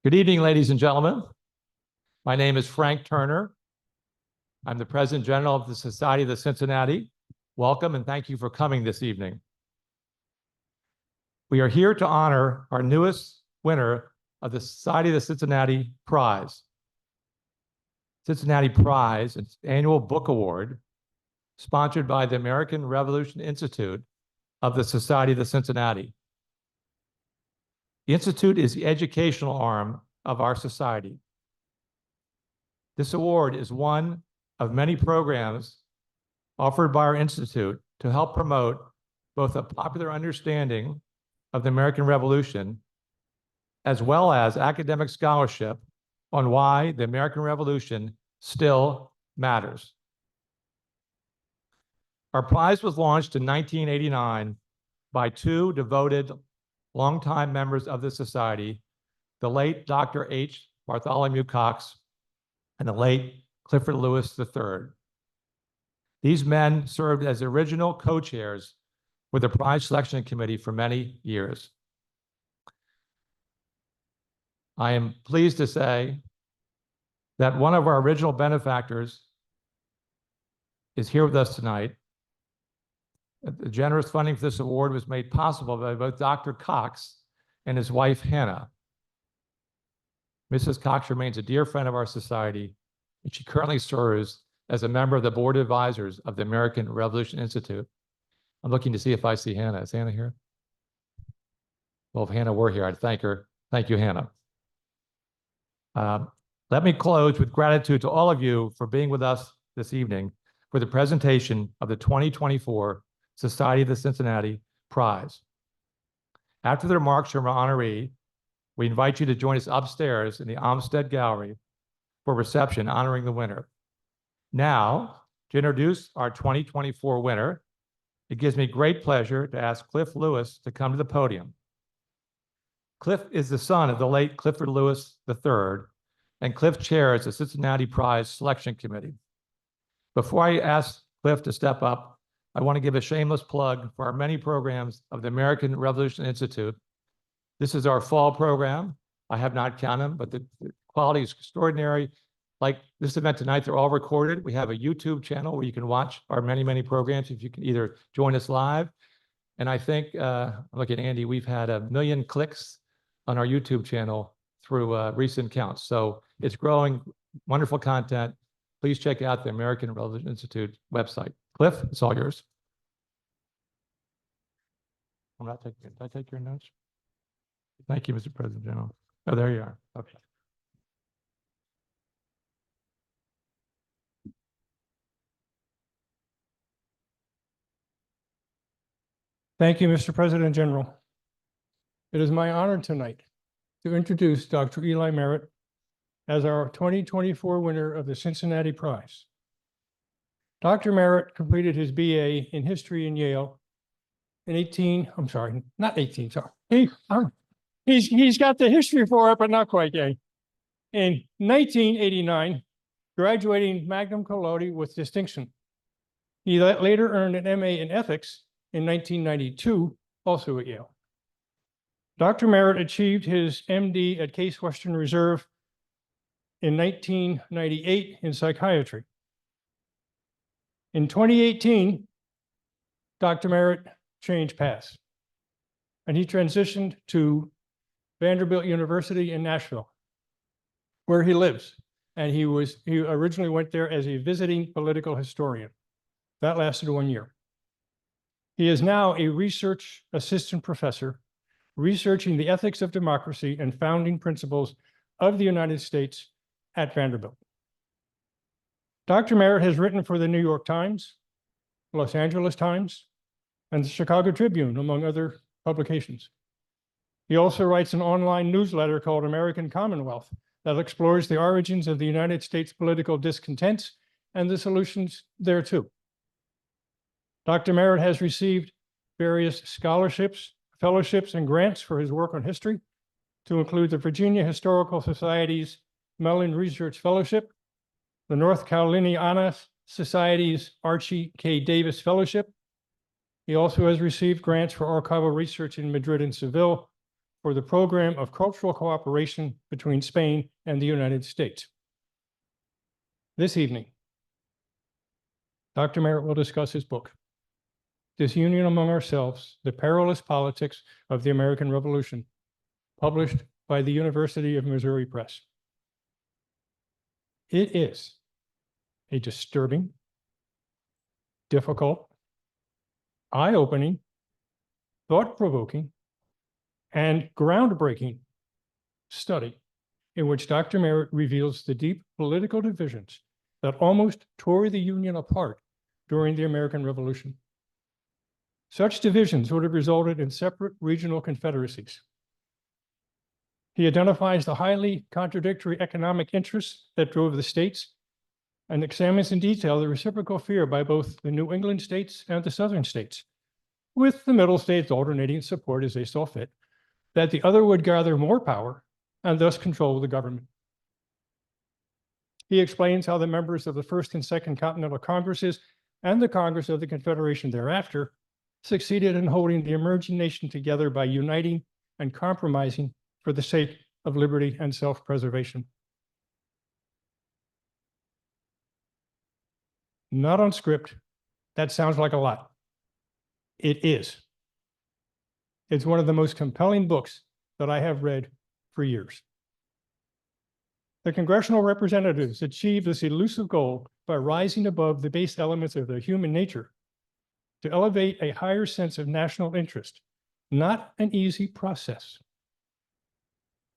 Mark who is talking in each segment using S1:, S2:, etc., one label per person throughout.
S1: Good evening, ladies and gentlemen. My name is Frank Turner. I'm the President General of the Society of the Cincinnati. Welcome and thank you for coming this evening. We are here to honor our newest winner of the Society of the Cincinnati Prize. Cincinnati Prize, its annual book award, sponsored by the American Revolution Institute of the Society of the Cincinnati. The Institute is the educational arm of our society. This award is one of many programs offered by our Institute to help promote both a popular understanding of the American Revolution, as well as academic scholarship on why the American Revolution still matters. Our prize was launched in 1989 by two devoted longtime members of the society, the late Dr. H. Bartholomew Cox and the late Clifford Lewis III. These men served as original co-chairs with the prize selection committee for many years. I am pleased to say that one of our original benefactors is here with us tonight. The generous funding for this award was made possible by both Dr. Cox and his wife, Hannah. Mrs. Cox remains a dear friend of our society, and she currently serves as a member of the Board of Advisors of the American Revolution Institute. I'm looking to see if I see Hannah. Is Hannah here? Well, if Hannah were here, I'd thank her. Thank you, Hannah. Let me close with gratitude to all of you for being with us this evening for the presentation of the 2024 Society of the Cincinnati Prize. After the remarks from our honoree, we invite you to join us upstairs in the Olmsted Gallery for a reception honoring the winner. Now, to introduce our 2024 winner, it gives me great pleasure to ask Cliff Lewis to come to the podium. Cliff is the son of the late Clifford Lewis III, and Cliff chairs the Cincinnati Prize Selection Committee. Before I ask Cliff to step up, I want to give a shameless plug for our many programs of the American Revolution Institute. This is our fall program. I have not counted them, but the quality is extraordinary. Like this event tonight, they're all recorded. We have a YouTube channel where you can watch our many, many programs if you can either join us live. And I think, look at Andy, we've had 1 million clicks on our YouTube channel through recent counts. So it's growing, wonderful content. Please check out the American Revolution Institute website. Cliff, it's all yours. I'm not taking it. Did I take your notes? Thank you, Mr. President General. Oh, there you are. Okay.
S2: Thank you, Mr. President General. It is my honor tonight to introduce Dr. Eli Merritt as our 2024 winner of the Cincinnati Prize. Dr. Merritt completed his BA in history in Yale in he's got the history for it, but not quite yet. In 1989, graduating magna cum laude with distinction. He later earned an MA in ethics in 1992, also at Yale. Dr. Merritt achieved his MD at Case Western Reserve in 1998 in psychiatry. In 2018, Dr. Merritt changed paths, and he transitioned to Vanderbilt University in Nashville, where he lives. And he originally went there as a visiting political historian. That lasted 1 year. He is now a research assistant professor researching the ethics of democracy and founding principles of the United States at Vanderbilt. Dr. Merritt has written for the New York Times, Los Angeles Times, and the Chicago Tribune, among other publications. He also writes an online newsletter called American Commonwealth that explores the origins of the United States political discontents and the solutions thereto. Dr. Merritt has received various scholarships, fellowships, and grants for his work on history, to include the Virginia Historical Society's Mellon Research Fellowship, the North Carolina Society's Archie K. Davis Fellowship. He also has received grants for archival research in Madrid and Seville for the program of cultural cooperation between Spain and the United States. This evening, Dr. Merritt will discuss his book, Disunion Among Ourselves, The Perilous Politics of the American Revolution, published by the University of Missouri Press. It is a disturbing, difficult, eye-opening, thought-provoking, and groundbreaking study in which Dr. Merritt reveals the deep political divisions that almost tore the Union apart during the American Revolution. Such divisions would have resulted in separate regional confederacies. He identifies the highly contradictory economic interests that drove the states and examines in detail the reciprocal fear by both the New England states and the Southern states, with the middle states alternating support as they saw fit, that the other would gather more power and thus control the government. He explains how the members of the First and Second Continental Congresses and the Congress of the Confederation thereafter succeeded in holding the emerging nation together by uniting and compromising for the sake of liberty and self-preservation. Not on script. That sounds like a lot. It is. It's one of the most compelling books that I have read for years. The congressional representatives achieved this elusive goal by rising above the base elements of their human nature to elevate a higher sense of national interest, not an easy process.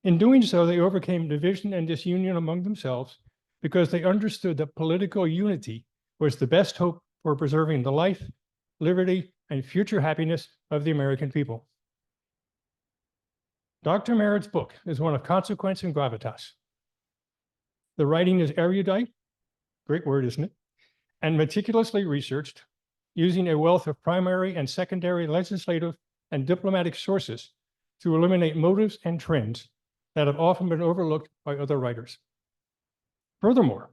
S2: In doing so, they overcame division and disunion among themselves because they understood that political unity was the best hope for preserving the life, liberty, and future happiness of the American people. Dr. Merritt's book is one of consequence and gravitas. The writing is erudite, great word, isn't it? And meticulously researched, using a wealth of primary and secondary legislative and diplomatic sources to eliminate motives and trends that have often been overlooked by other writers. Furthermore,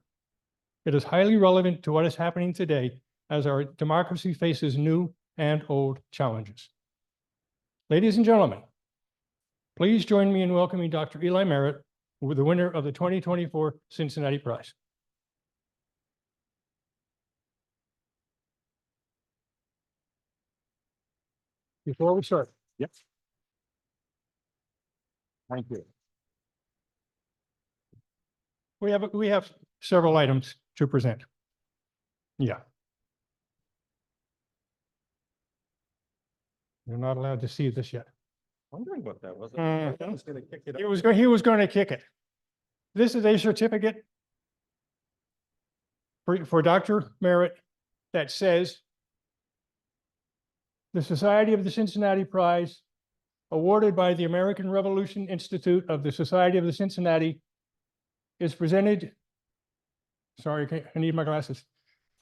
S2: it is highly relevant to what is happening today as our democracy faces new and old challenges. Ladies and gentlemen, please join me in welcoming Dr. Eli Merritt, the winner of the 2024 Cincinnati Prize. Before we start.
S3: Yep. Thank you.
S2: We have several items to present. Yeah. You're not allowed to see this yet.
S3: Wondering what that was.
S2: Uh,
S3: I was gonna kick it
S2: He
S3: up.
S2: was going to kick it. This is a certificate for Dr. Merritt that says the Society of the Cincinnati Prize, awarded by the American Revolution Institute of the Society of the Cincinnati, is presented, sorry, I need my glasses,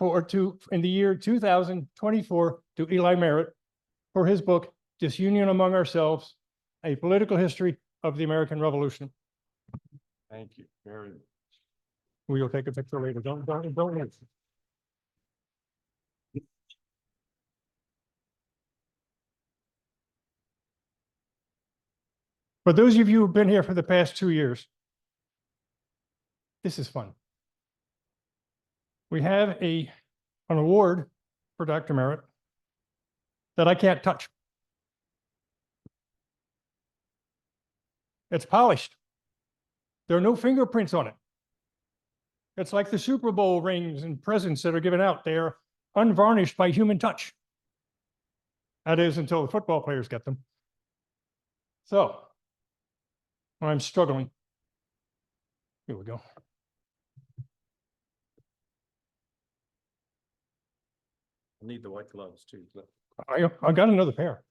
S2: in the year 2024 to Eli Merritt for his book, Disunion Among Ourselves, A Political History of the American Revolution.
S3: Thank you very much.
S2: We will take a picture later. Don't miss. For those of you who've been here for the past 2 years, this is fun. We have an award for Dr. Merritt that I can't touch. It's polished. There are no fingerprints on it. It's like the Super Bowl rings and presents that are given out. They are unvarnished by human touch. That is until the football players get them. So, I'm struggling. Here we go.
S3: I need the white gloves too.
S2: I got another pair.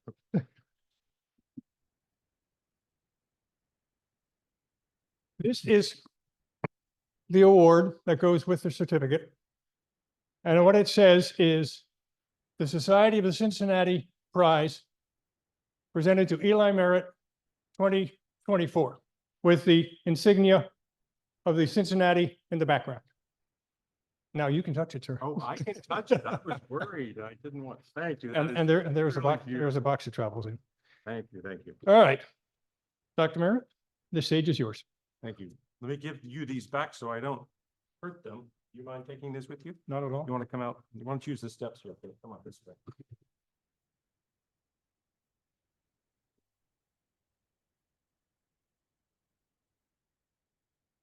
S2: This is the award that goes with the certificate. And what it says is the Society of the Cincinnati Prize presented to Eli Merritt 2024 with the insignia of the Cincinnati in the background. Now you can touch it, sir.
S3: Oh, I can touch it. I was worried. I didn't want, thank you. That
S2: And there's a
S3: really
S2: box, there's a box of travels in.
S3: Thank you, thank you.
S2: All right. Dr. Merritt, the stage is yours.
S3: Thank you. Let me give you these back so I don't hurt them. You mind taking this with you?
S2: Not at all.
S3: You want to come out? You want to use the steps here? Okay, come on this way.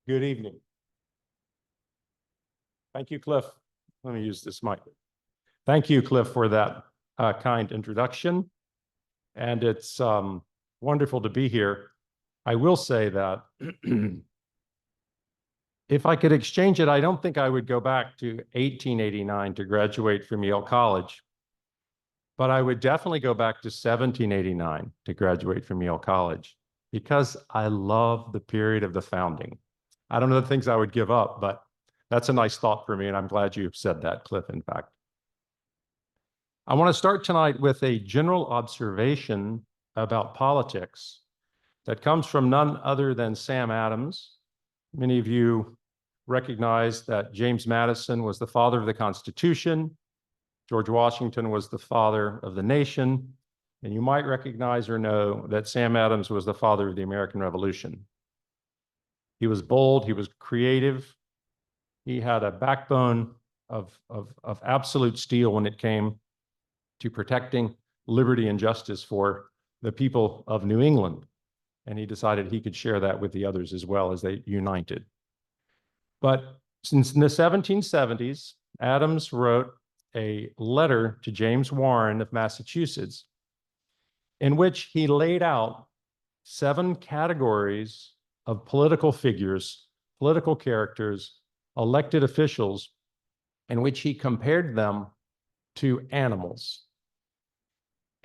S3: Good evening. Thank you, Cliff. Let me use this mic. Thank you, Cliff, for that kind introduction. And it's wonderful to be here. I will say that if I could exchange it, I don't think I would go back to 1889 to graduate from Yale College, but I would definitely go back to 1789 to graduate from Yale College because I love the period of the founding. I don't know the things I would give up, but that's a nice thought for me, and I'm glad you said that, Cliff, in fact. I want to start tonight with a general observation about politics that comes from none other than Sam Adams. Many of you recognize that James Madison was the father of the Constitution. George Washington was the father of the nation. And you might recognize or know that Sam Adams was the father of the American Revolution. He was bold, he was creative. He had a backbone of absolute steel when it came to protecting liberty and justice for the people of New England. And he decided he could share that with the others as well as they united. But since in the 1770s, Adams wrote a letter to James Warren of Massachusetts in which he laid out 7 categories of political figures, political characters, elected officials, in which he compared them to animals.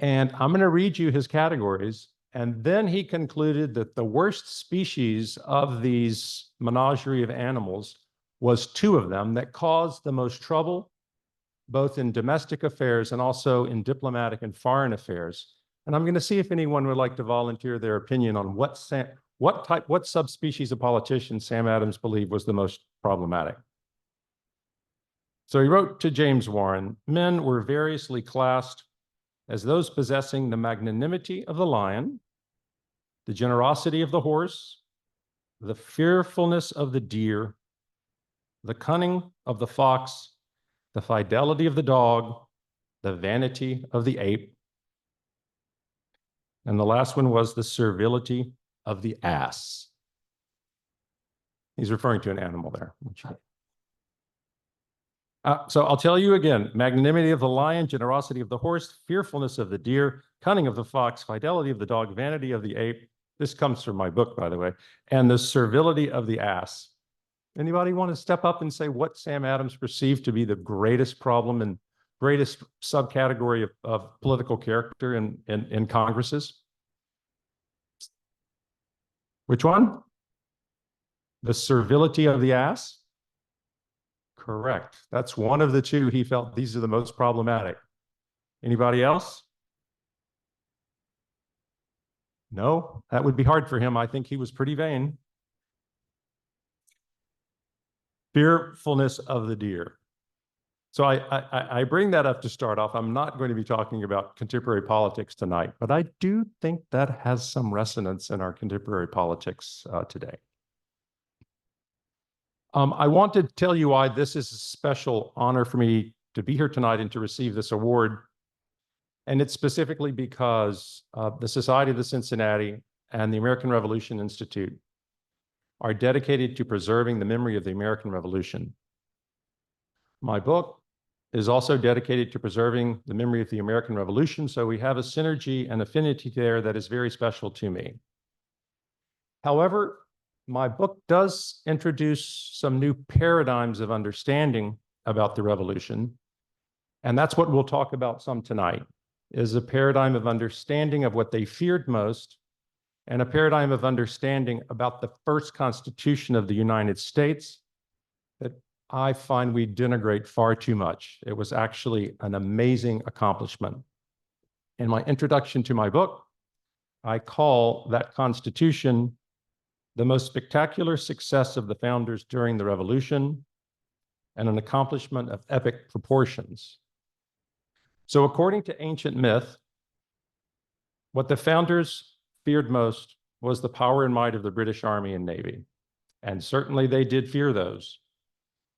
S3: And I'm going to read you his categories. And then he concluded that the worst species of these menagerie of animals was 2 of them that caused the most trouble, both in domestic affairs and also in diplomatic and foreign affairs. And I'm going to see if anyone would like to volunteer their opinion on what subspecies of politician Sam Adams believed was the most problematic. So he wrote to James Warren, men were variously classed as those possessing the magnanimity of the lion, the generosity of the horse, the fearfulness of the deer, the cunning of the fox, the fidelity of the dog, the vanity of the ape. And the last one was the servility of the ass. He's referring to an animal there. So I'll tell you again, magnanimity of the lion, generosity of the horse, fearfulness of the deer, cunning of the fox, fidelity of the dog, vanity of the ape. This comes from my book, by the way, and the servility of the ass. Anybody want to step up and say what Sam Adams perceived to be the greatest problem and greatest subcategory of political character in Congresses? Which one? The servility of the ass? Correct. That's one of the 2 he felt these are the most problematic. Anybody else? No, that would be hard for him. I think he was pretty vain. Fearfulness of the deer. So I bring that up to start off. I'm not going to be talking about contemporary politics tonight, but I do think that has some resonance in our contemporary politics today. I want to tell you why this is a special honor for me to be here tonight and to receive this award. And it's specifically because the Society of the Cincinnati and the American Revolution Institute are dedicated to preserving the memory of the American Revolution. My book is also dedicated to preserving the memory of the American Revolution, so we have a synergy and affinity there that is very special to me. However, my book does introduce some new paradigms of understanding about the revolution, and that's what we'll talk about some tonight, is a paradigm of understanding of what they feared most and a paradigm of understanding about the first Constitution of the United States that I find we denigrate far too much. It was actually an amazing accomplishment. In my introduction to my book, I call that Constitution the most spectacular success of the founders during the Revolution and an accomplishment of epic proportions. So according to ancient myth, what the founders feared most was the power and might of the British Army and Navy. And certainly they did fear those.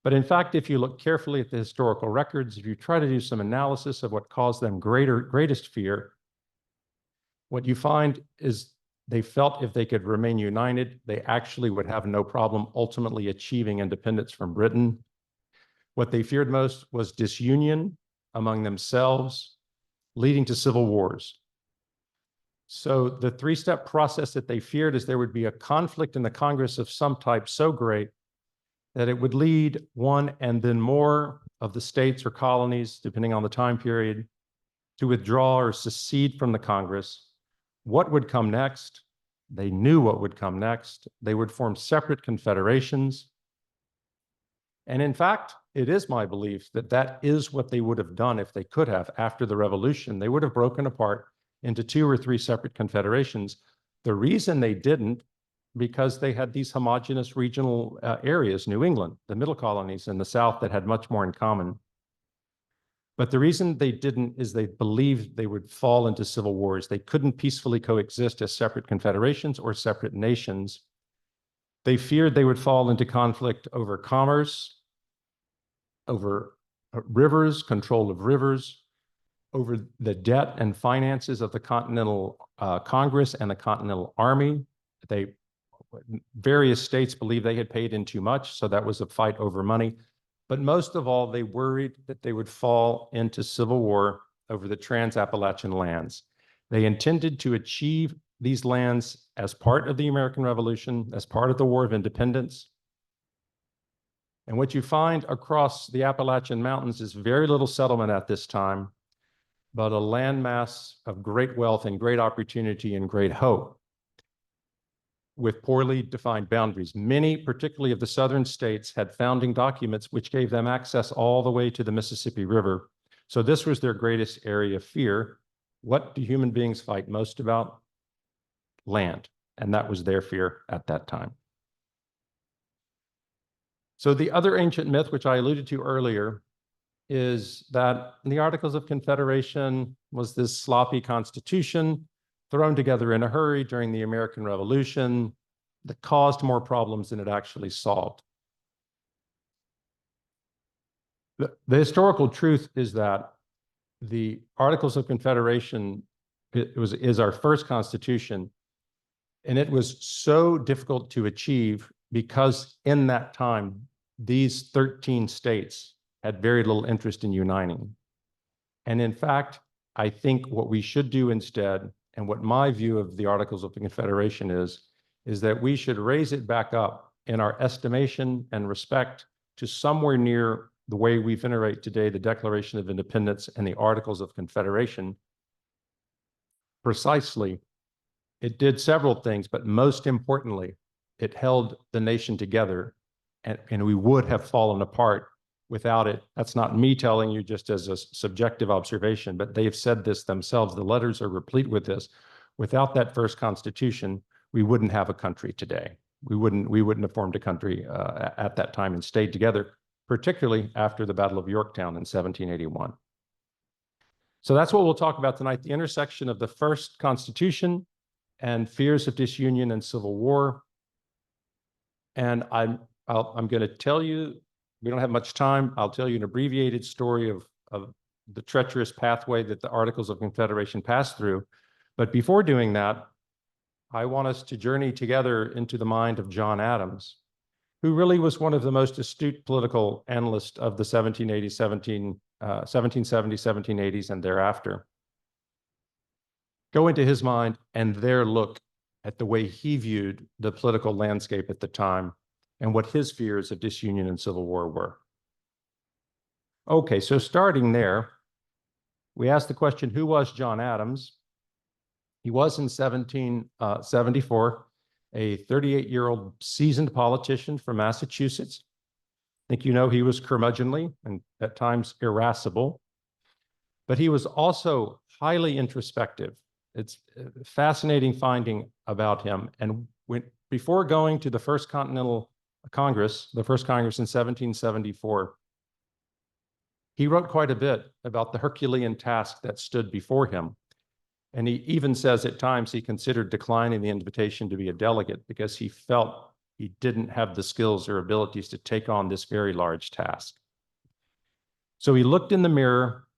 S3: But in fact, if you look carefully at the historical records, if you try to do some analysis of what caused them greatest fear, what you find is they felt if they could remain united, they actually would have no problem ultimately achieving independence from Britain. What they feared most was disunion among themselves, leading to civil wars. So the three-step process that they feared is there would be a conflict in the Congress of some type so great that it would lead one and then more of the states or colonies, depending on the time period, to withdraw or secede from the Congress. What would come next? They knew what would come next. They would form separate confederations. And in fact, it is my belief that that is what they would have done if they could have after the revolution. They would have broken apart into 2 or 3 separate confederations. The reason they didn't, because they had these homogeneous regional areas, New England, the middle colonies in the South that had much more in common. But the reason they didn't is they believed they would fall into civil wars. They couldn't peacefully coexist as separate confederations or separate nations. They feared they would fall into conflict over commerce, over rivers, control of rivers, over the debt and finances of the Continental Congress and the Continental Army. Various states believed they had paid in too much, so that was a fight over money. But most of all, they worried that they would fall into civil war over the Trans-Appalachian lands. They intended to achieve these lands as part of the American Revolution, as part of the War of Independence. And what you find across the Appalachian Mountains is very little settlement at this time, but a landmass of great wealth and great opportunity and great hope, with poorly defined boundaries. Many, particularly of the southern states, had founding documents which gave them access all the way to the Mississippi River. So this was their greatest area of fear. What do human beings fight most about? Land. And that was their fear at that time. So the other ancient myth, which I alluded to earlier, is that the Articles of Confederation was this sloppy constitution thrown together in a hurry during the American Revolution that caused more problems than it actually solved. The historical truth is that the Articles of Confederation is our first constitution, and it was so difficult to achieve because in that time, these 13 states had very little interest in uniting. And in fact, I think what we should do instead, and what my view of the Articles of the Confederation is that we should raise it back up in our estimation and respect to somewhere near the way we venerate today the Declaration of Independence and the Articles of Confederation. Precisely, it did several things, but most importantly, it held the nation together, and we would have fallen apart without it. That's not me telling you just as a subjective observation, but they've said this themselves. The letters are replete with this. Without that first constitution, we wouldn't have a country today. We wouldn't have formed a country at that time and stayed together, particularly after the Battle of Yorktown in 1781. So that's what we'll talk about tonight, the intersection of the first constitution and fears of disunion and civil war. And I'm going to tell you, we don't have much time. I'll tell you an abbreviated story of the treacherous pathway that the Articles of Confederation passed through. But before doing that, I want us to journey together into the mind of John Adams, who really was one of the most astute political analysts of the 1770s, 1780s, and thereafter. Go into his mind and there look at the way he viewed the political landscape at the time and what his fears of disunion and civil war were. Okay, so starting there, we asked the question, who was John Adams? He was in 1774, a 38-year-old seasoned politician from Massachusetts. I think you know he was curmudgeonly and at times irascible, but he was also highly introspective. It's a fascinating finding about him. And before going to the First Continental Congress, the first Congress in 1774, he wrote quite a bit about the Herculean task that stood before him. And he even says at times he considered declining the invitation to be a delegate because he felt he didn't have the skills or abilities to take on this very large task. So he looked in the mirror,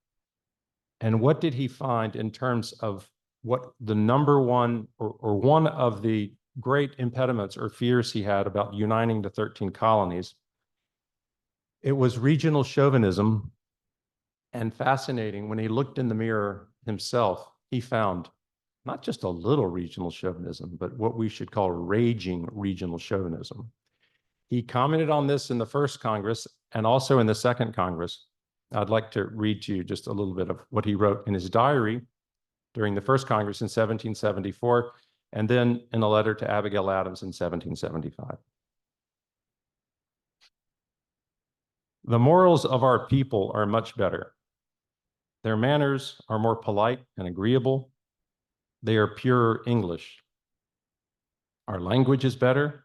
S3: and what did he find in terms of what the number one or one of the great impediments or fears he had about uniting the 13 colonies? It was regional chauvinism. And fascinating, when he looked in the mirror himself, he found not just a little regional chauvinism, but what we should call raging regional chauvinism. He commented on this in the first Congress and also in the second Congress. I'd like to read to you just a little bit of what he wrote in his diary during the first Congress in 1774, and then in a letter to Abigail Adams in 1775. The morals of our people are much better. Their manners are more polite and agreeable. They are pure English. Our language is better.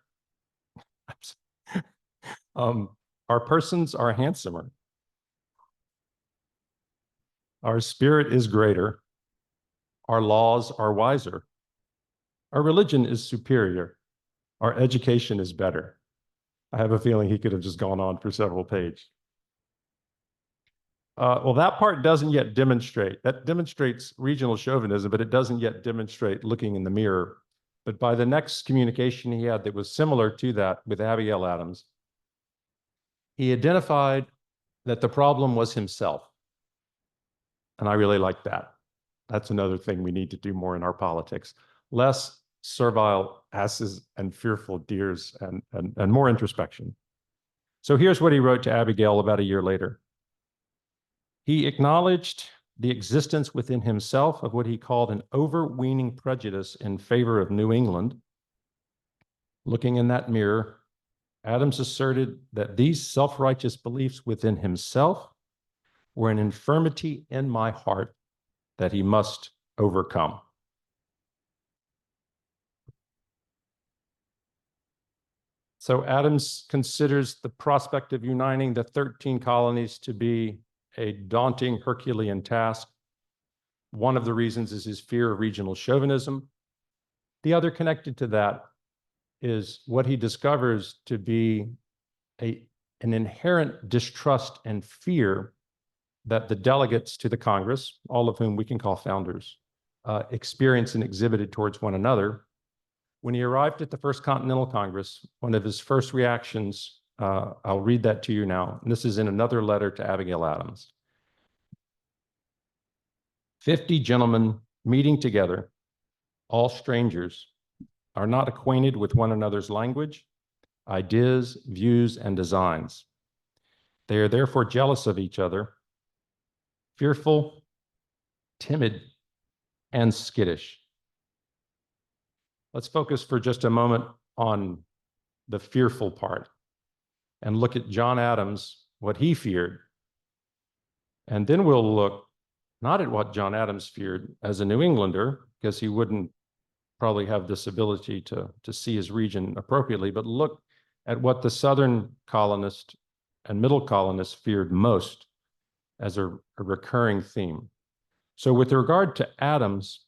S3: Our persons are handsomer. Our spirit is greater. Our laws are wiser. Our religion is superior. Our education is better. I have a feeling he could have just gone on for several pages. Well, that part doesn't yet demonstrate. That demonstrates regional chauvinism, but it doesn't yet demonstrate looking in the mirror. But by the next communication he had that was similar to that with Abigail Adams, he identified that the problem was himself. And I really like that. That's another thing we need to do more in our politics. Less servile asses and fearful deers and more introspection. So here's what he wrote to Abigail about a year later. He acknowledged the existence within himself of what he called an overweening prejudice in favor of New England. Looking in that mirror, Adams asserted that these self-righteous beliefs within himself were an infirmity in my heart that he must overcome. So Adams considers the prospect of uniting the 13 colonies to be a daunting Herculean task. One of the reasons is his fear of regional chauvinism. The other connected to that is what he discovers to be an inherent distrust and fear that the delegates to the Congress, all of whom we can call founders, experience and exhibited towards one another. When he arrived at the First Continental Congress, one of his first reactions, I'll read that to you now, and this is in another letter to Abigail Adams. 50 gentlemen meeting together, all strangers, are not acquainted with one another's language, ideas, views, and designs. They are therefore jealous of each other, fearful, timid, and skittish. Let's focus for just a moment on the fearful part and look at John Adams, what he feared. And then we'll look not at what John Adams feared as a New Englander, because he wouldn't probably have this ability to see his region appropriately, but look at what the Southern colonists and middle colonists feared most as a recurring theme. So with regard to Adams,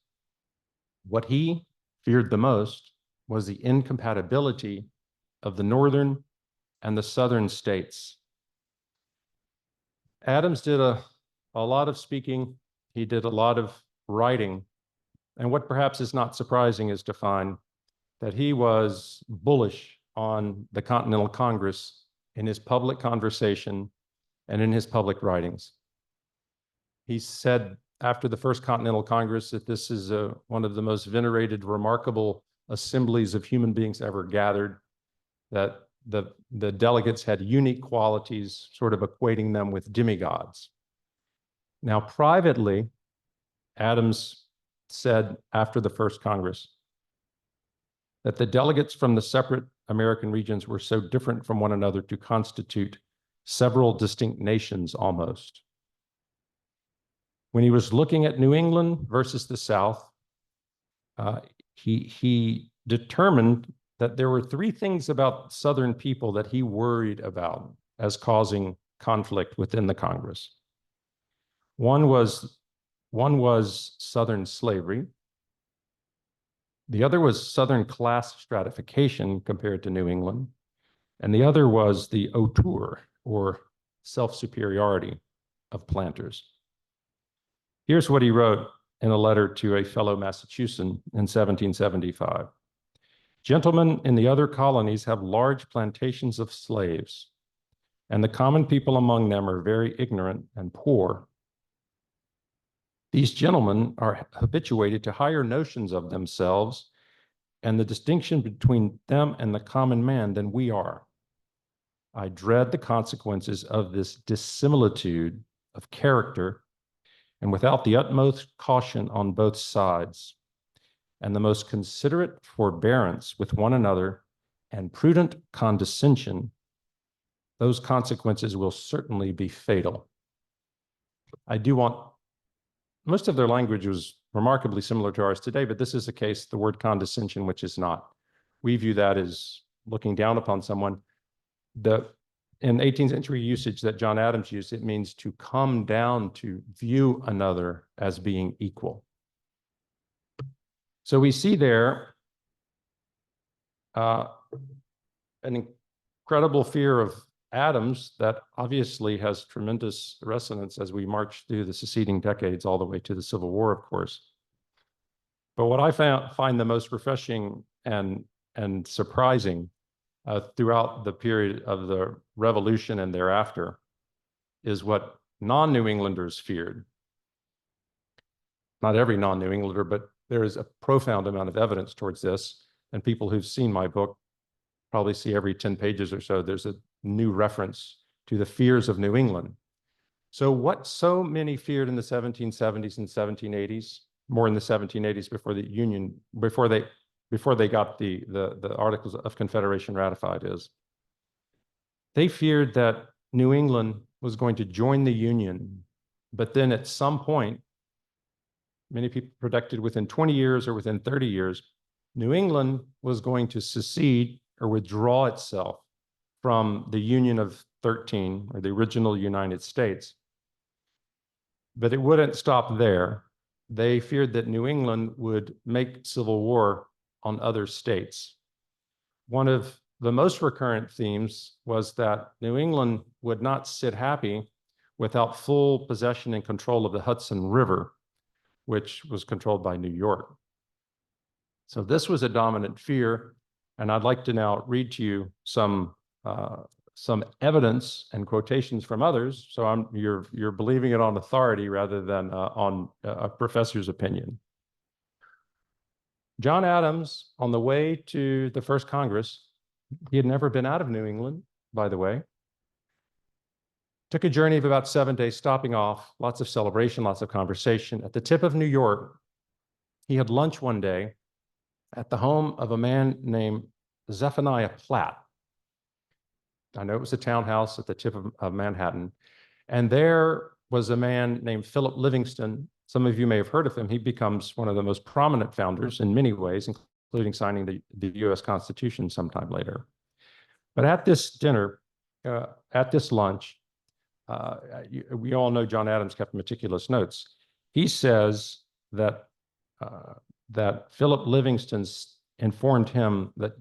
S3: what he feared the most was the incompatibility of the Northern and the Southern states. Adams did a lot of speaking. He did a lot of writing. And what perhaps is not surprising is to find that he was bullish on the Continental Congress in his public conversation and in his public writings. He said after the First Continental Congress that this is one of the most venerated, remarkable assemblies of human beings ever gathered, that the delegates had unique qualities, sort of equating them with demigods. Now, privately, Adams said after the First Congress that the delegates from the separate American regions were so different from one another to constitute several distinct nations almost. When he was looking at New England versus the South, he determined that there were three things about Southern people that he worried about as causing conflict within the Congress. One was One was Southern slavery. The other was Southern class stratification compared to New England. And the other was the hauteur, or self-superiority of planters. Here's what he wrote in a letter to a fellow Massachusettan in 1775. Gentlemen in the other colonies have large plantations of slaves, and the common people among them are very ignorant and poor. These gentlemen are habituated to higher notions of themselves and the distinction between them and the common man than we are. I dread the consequences of this dissimilitude of character, and without the utmost caution on both sides, and the most considerate forbearance with one another, and prudent condescension, those consequences will certainly be fatal. I do want, most of their language was remarkably similar to ours today, but this is a case, the word condescension, which is not. We view that as looking down upon someone. In 18th century usage that John Adams used, it means to come down to view another as being equal. So we see there an incredible fear of Adams that obviously has tremendous resonance as we march through the succeeding decades all the way to the Civil War, of course. But what I find the most refreshing and surprising throughout the period of the Revolution and thereafter is what non-New Englanders feared. Not every non-New Englander, but there is a profound amount of evidence towards this. And people who've seen my book probably see every 10 pages or so, there's a new reference to the fears of New England. So what so many feared in the 1770s and 1780s, more in the 1780s before the Union, before they got the Articles of Confederation ratified, is they feared that New England was going to join the Union, but then at some point, many people predicted within 20 years or within 30 years, New England was going to secede or withdraw itself from the Union of 13, or the original United States. But it wouldn't stop there. They feared that New England would make civil war on other states. One of the most recurrent themes was that New England would not sit happy without full possession and control of the Hudson River, which was controlled by New York. So this was a dominant fear, and I'd like to now read to you some evidence and quotations from others. So you're believing it on authority rather than on a professor's opinion. John Adams, on the way to the first Congress, he had never been out of New England, by the way, took a journey of about 7 days, stopping off, lots of celebration, lots of conversation. At the tip of New York, he had lunch one day at the home of a man named Zephaniah Platt. I know it was a townhouse at the tip of Manhattan. And there was a man named Philip Livingston. Some of you may have heard of him. He becomes one of the most prominent founders in many ways, including signing the US Constitution sometime later. But at this dinner, at this lunch, we all know John Adams kept meticulous notes. He says that Philip Livingston informed him that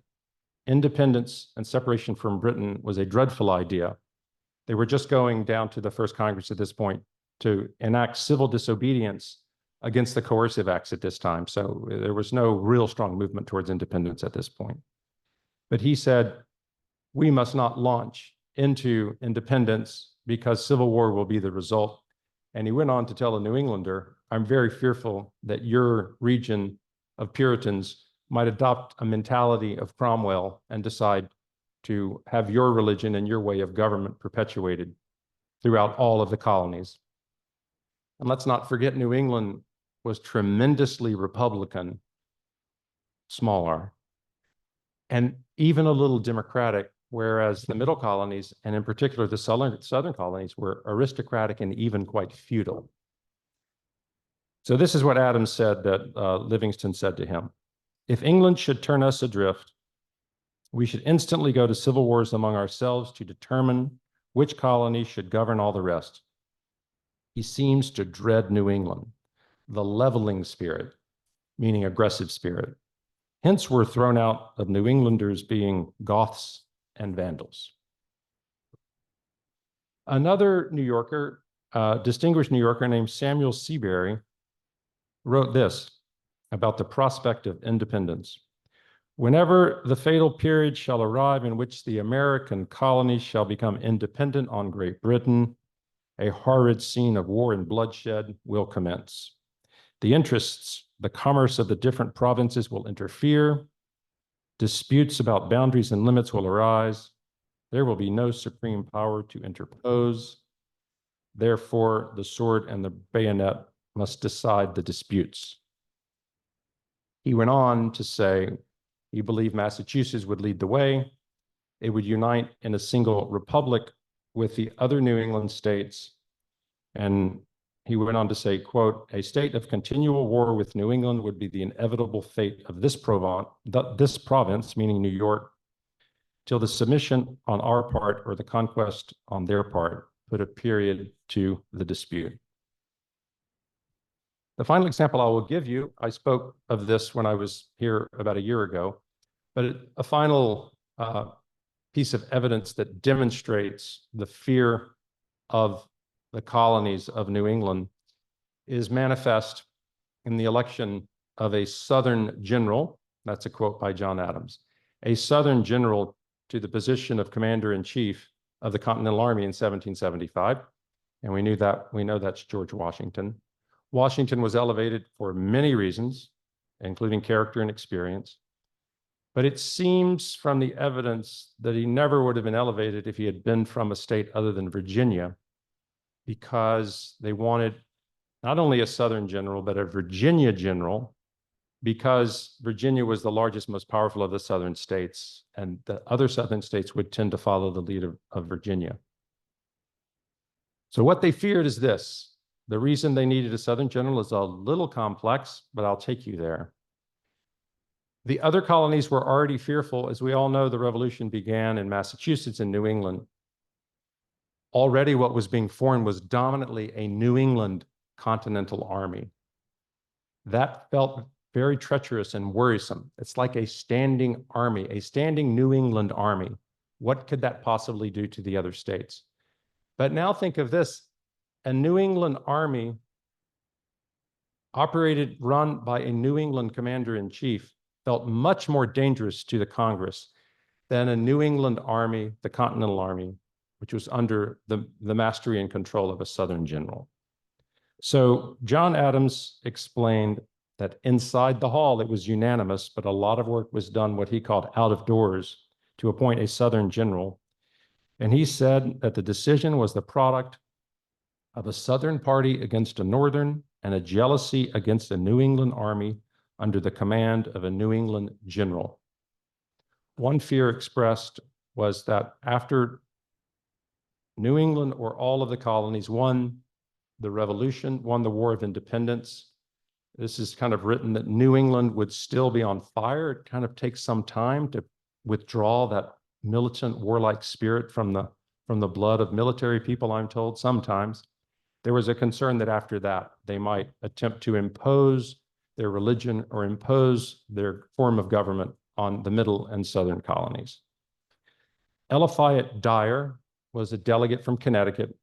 S3: independence and separation from Britain was a dreadful idea. They were just going down to the first Congress at this point to enact civil disobedience against the coercive acts at this time. So there was no real strong movement towards independence at this point. But he said, we must not launch into independence because civil war will be the result. And he went on to tell a New Englander, I'm very fearful that your region of Puritans might adopt a mentality of Cromwell and decide to have your religion and your way of government perpetuated throughout all of the colonies. And let's not forget, New England was tremendously Republican, small r, and even a little democratic, whereas the middle colonies, and in particular the southern colonies, were aristocratic and even quite feudal. So this is what Adams said that Livingston said to him. If England should turn us adrift, we should instantly go to civil wars among ourselves to determine which colony should govern all the rest. He seems to dread New England. the leveling spirit, meaning aggressive spirit. Hence were thrown out of New Englanders being Goths and Vandals. Another New Yorker, distinguished New Yorker named Samuel Seabury, wrote this about the prospect of independence. Whenever the fatal period shall arrive in which the American colonies shall become independent on Great Britain, a horrid scene of war and bloodshed will commence. The interests, the commerce of the different provinces will interfere. Disputes about boundaries and limits will arise. There will be no supreme power to interpose. Therefore, the sword and the bayonet must decide the disputes. He went on to say he believed Massachusetts would lead the way. It would unite in a single republic with the other New England states. And he went on to say, quote, a state of continual war with New England would be the inevitable fate of this province, meaning New York, till the submission on our part or the conquest on their part put a period to the dispute. The final example I will give you, I spoke of this when I was here about a year ago, but a final piece of evidence that demonstrates the fear of the colonies of New England is manifest in the election of a Southern general. That's a quote by John Adams, a Southern general to the position of commander-in-chief of the Continental Army in 1775. And we know that's George Washington. Washington was elevated for many reasons, including character and experience. But it seems from the evidence that he never would have been elevated if he had been from a state other than Virginia, because they wanted not only a Southern general, but a Virginia general, because Virginia was the largest, most powerful of the Southern states, and the other Southern states would tend to follow the lead of Virginia. So what they feared is this. The reason they needed a Southern general is a little complex, but I'll take you there. The other colonies were already fearful. As we all know, the Revolution began in Massachusetts and New England. Already what was being formed was dominantly a New England Continental Army. That felt very treacherous and worrisome. It's like a standing army, a standing New England army. What could that possibly do to the other states? But now think of this, a New England army run by a New England commander-in-chief felt much more dangerous to the Congress than a New England army, the Continental Army, which was under the mastery and control of a Southern general. So John Adams explained that inside the hall, it was unanimous, but a lot of work was done, what he called out of doors, to appoint a Southern general. And he said that the decision was the product of a Southern party against a Northern and a jealousy against a New England army under the command of a New England general. One fear expressed was that after New England or all of the colonies won the Revolution, won the War of Independence, this is kind of written that New England would still be on fire. It kind of takes some time to withdraw that militant, warlike spirit from the blood of military people, I'm told, sometimes. There was a concern that after that, they might attempt to impose their religion or impose their form of government on the middle and southern colonies. Eliphalet Dyer was a delegate from Connecticut,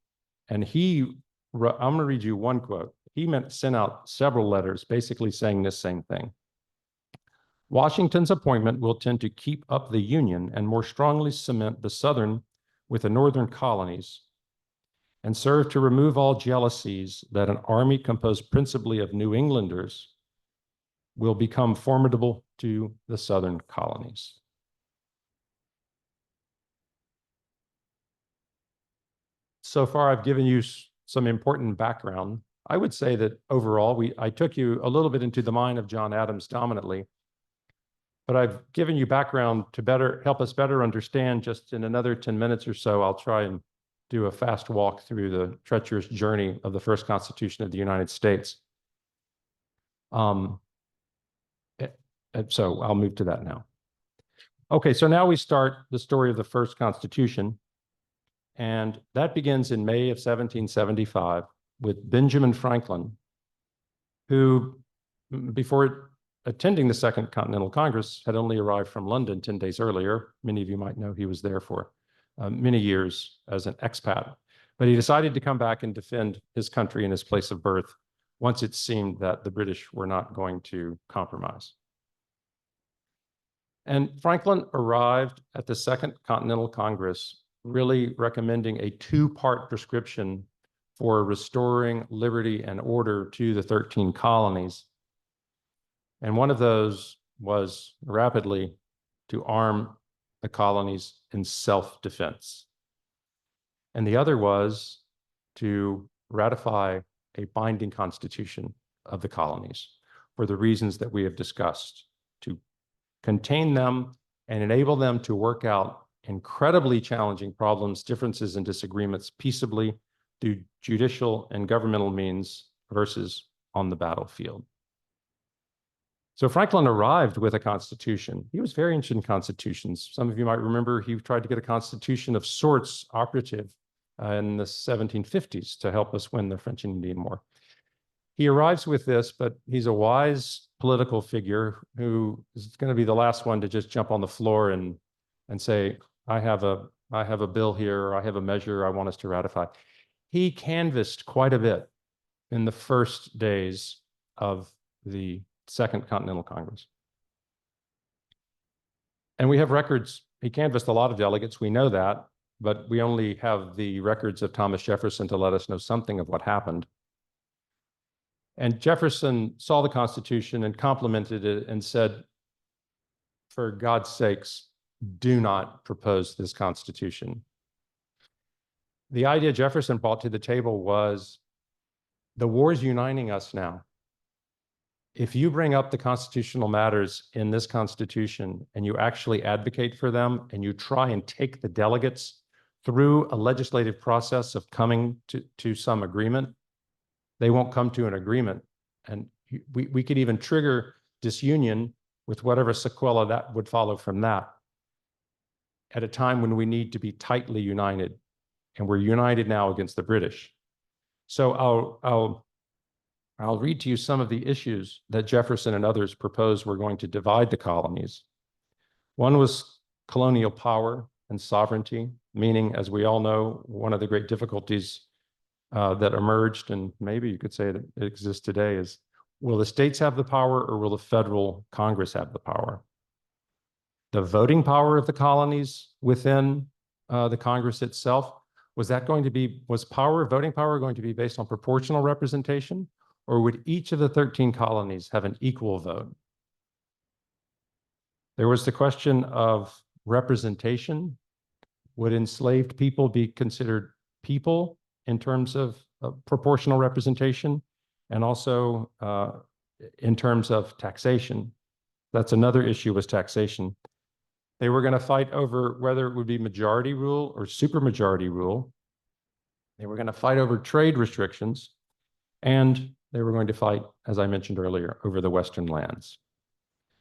S3: and I'm going to read you one quote. He sent out several letters basically saying this same thing. Washington's appointment will tend to keep up the Union and more strongly cement the Southern with the Northern colonies, and serve to remove all jealousies that an army composed principally of New Englanders will become formidable to the Southern colonies. So far, I've given you some important background. I would say that overall, I took you a little bit into the mind of John Adams dominantly, but I've given you background to help us better understand. Just in another 10 minutes or so, I'll try and do a fast walk through the treacherous journey of the first Constitution of the United States. So I'll move to that now. Okay, so now we start the story of the first Constitution, and that begins in May of 1775 with Benjamin Franklin who, before attending the Second Continental Congress, had only arrived from London 10 days earlier. Many of you might know he was there for many years as an expat. But he decided to come back and defend his country and his place of birth once it seemed that the British were not going to compromise. And Franklin arrived at the Second Continental Congress really recommending a two-part prescription for restoring liberty and order to the 13 colonies. And one of those was rapidly to arm the colonies in self-defense. And the other was to ratify a binding constitution of the colonies for the reasons that we have discussed, to contain them and enable them to work out incredibly challenging problems, differences, and disagreements peaceably through judicial and governmental means versus on the battlefield. So Franklin arrived with a constitution. He was very interested in constitutions. Some of you might remember he tried to get a constitution of sorts operative in the 1750s to help us win the French and Indian War. He arrives with this, but he's a wise political figure who is going to be the last one to just jump on the floor and say, I have a bill here, or I have a measure I want us to ratify. He canvassed quite a bit in the first days of the Second Continental Congress. And we have records. He canvassed a lot of delegates, we know that, but we only have the records of Thomas Jefferson to let us know something of what happened. And Jefferson saw the Constitution and complimented it and said, for God's sakes, do not propose this Constitution. The idea Jefferson brought to the table was, the war is uniting us now. If you bring up the constitutional matters in this Constitution and you actually advocate for them and you try and take the delegates through a legislative process of coming to some agreement, they won't come to an agreement. And we could even trigger disunion with whatever sequela that would follow from that at a time when we need to be tightly united. And we're united now against the British. So I'll read to you some of the issues that Jefferson and others proposed were going to divide the colonies. One was colonial power and sovereignty, meaning, as we all know, one of the great difficulties that emerged, and maybe you could say that it exists today, is will the states have the power or will the federal Congress have the power? The voting power of the colonies within the Congress itself, was voting power going to be based on proportional representation, or would each of the 13 colonies have an equal vote? There was the question of representation. Would enslaved people be considered people in terms of proportional representation, and also in terms of taxation? That's another issue, was taxation. They were going to fight over whether it would be majority rule or supermajority rule. They were going to fight over trade restrictions, and they were going to fight, as I mentioned earlier, over the Western lands.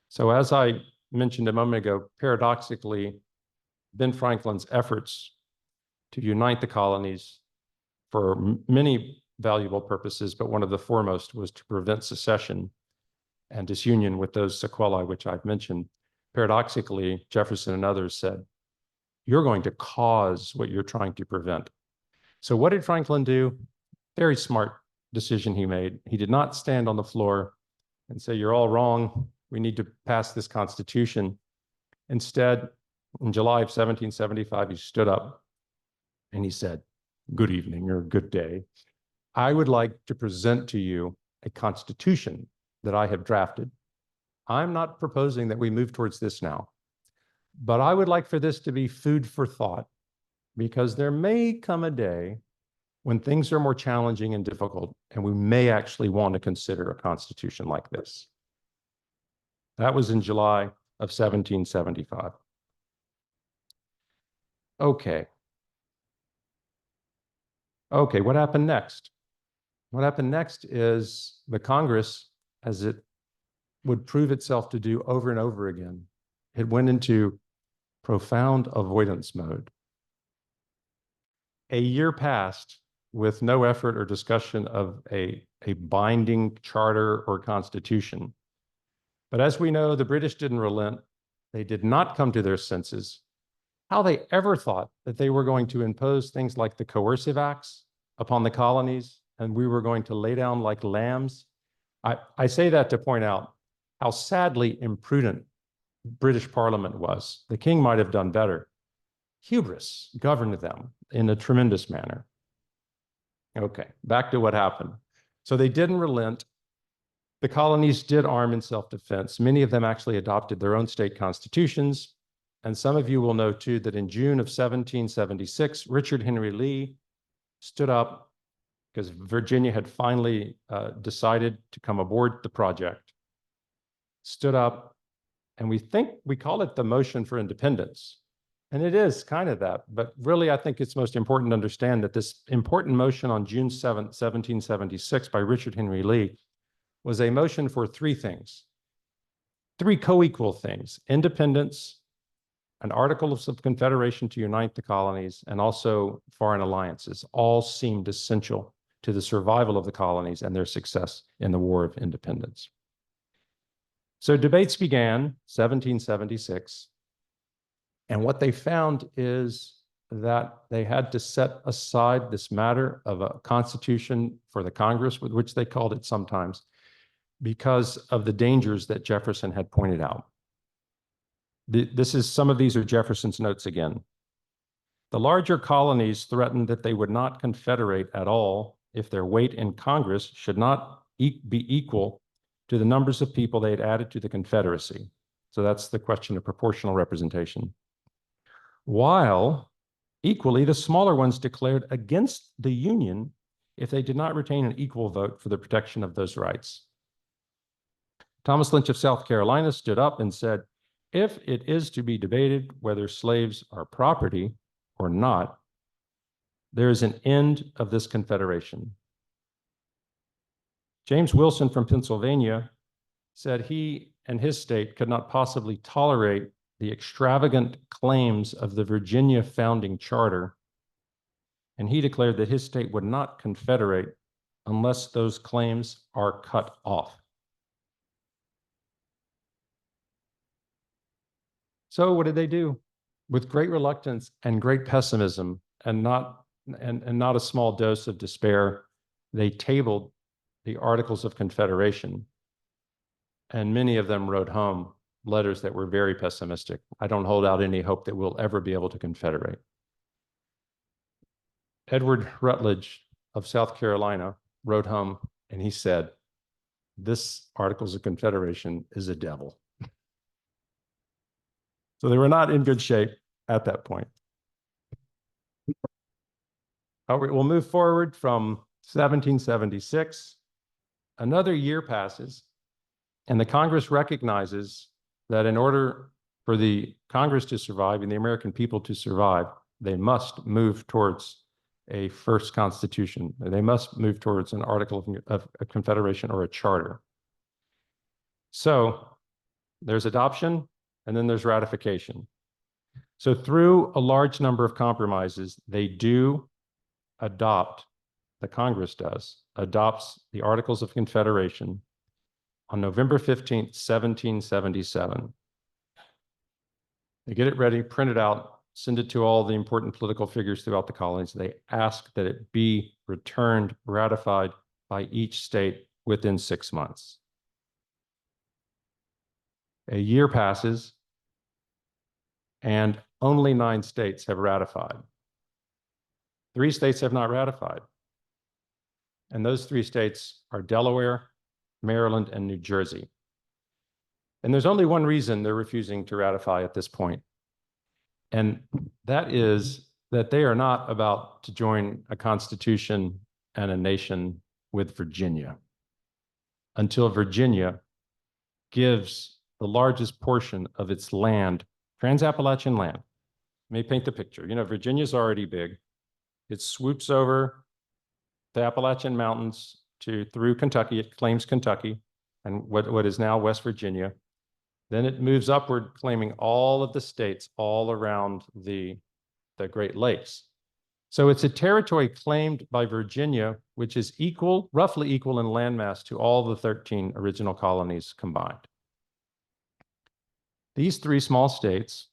S3: So as I mentioned a moment ago, paradoxically, Ben Franklin's efforts to unite the colonies for many valuable purposes, but one of the foremost was to prevent secession and disunion with those sequelae which I've mentioned. Paradoxically, Jefferson and others said, you're going to cause what you're trying to prevent. So what did Franklin do? Very smart decision he made. He did not stand on the floor and say, you're all wrong, we need to pass this Constitution. Instead, in July of 1775, he stood up and he said, good evening or good day. I would like to present to you a Constitution that I have drafted. I'm not proposing that we move towards this now, but I would like for this to be food for thought, because there may come a day when things are more challenging and difficult, and we may actually want to consider a constitution like this. That was in July of 1775. Okay, what happened next? What happened next is the Congress, as it would prove itself to do over and over again, it went into profound avoidance mode. A year passed with no effort or discussion of a binding charter or constitution. But as we know, the British didn't relent. They did not come to their senses. How they ever thought that they were going to impose things like the coercive acts upon the colonies, and we were going to lay down like lambs. I say that to point out how sadly imprudent British Parliament was. The king might have done better. Hubris governed them in a tremendous manner. Okay, back to what happened. So they didn't relent. The colonies did arm in self-defense. Many of them actually adopted their own state constitutions. And some of you will know too that in June of 1776, Richard Henry Lee stood up because Virginia had finally decided to come aboard the project, stood up, and we call it the motion for independence. And it is kind of that, but really I think it's most important to understand that this important motion on June 7th, 1776 by Richard Henry Lee was a motion for three things, three co-equal things: independence, an article of confederation to unite the colonies, and also foreign alliances. All seemed essential to the survival of the colonies and their success in the War of Independence. So debates began 1776. And what they found is that they had to set aside this matter of a constitution for the Congress, which they called it sometimes, because of the dangers that Jefferson had pointed out. Some of these are Jefferson's notes again. The larger colonies threatened that they would not confederate at all if their weight in Congress should not be equal to the numbers of people they had added to the Confederacy. So that's the question of proportional representation. While equally, the smaller ones declared against the Union if they did not retain an equal vote for the protection of those rights. Thomas Lynch of South Carolina stood up and said, if it is to be debated whether slaves are property or not, there is an end of this confederation. James Wilson from Pennsylvania said he and his state could not possibly tolerate the extravagant claims of the Virginia founding charter, and he declared that his state would not confederate unless those claims are cut off. So what did they do? With great reluctance and great pessimism and not a small dose of despair, they tabled the Articles of Confederation, and many of them wrote home letters that were very pessimistic. I don't hold out any hope that we'll ever be able to confederate. Edward Rutledge of South Carolina wrote home and he said, this Articles of Confederation is a devil. So they were not in good shape at that point. We'll move forward from 1776. Another year passes, and the Congress recognizes that in order for the Congress to survive and the American people to survive, they must move towards a first constitution. They must move towards an Article of Confederation or a charter. So there's adoption, and then there's ratification. So through a large number of compromises, they do adopt, the Congress adopts the Articles of Confederation on November 15th, 1777. They get it ready, print it out, send it to all the important political figures throughout the colonies. They ask that it be returned, ratified by each state within 6 months. A year passes, and only 9 states have ratified. 3 states have not ratified. And those 3 states are Delaware, Maryland, and New Jersey. And there's only one reason they're refusing to ratify at this point. And that is that they are not about to join a constitution and a nation with Virginia until Virginia gives the largest portion of its land, Trans-Appalachian land. Let me paint the picture. You know, Virginia's already big. It swoops over the Appalachian Mountains through Kentucky. It claims Kentucky and what is now West Virginia. Then it moves upward, claiming all of the states all around the Great Lakes. So it's a territory claimed by Virginia, which is roughly equal in landmass to all the 13 original colonies combined. These three small states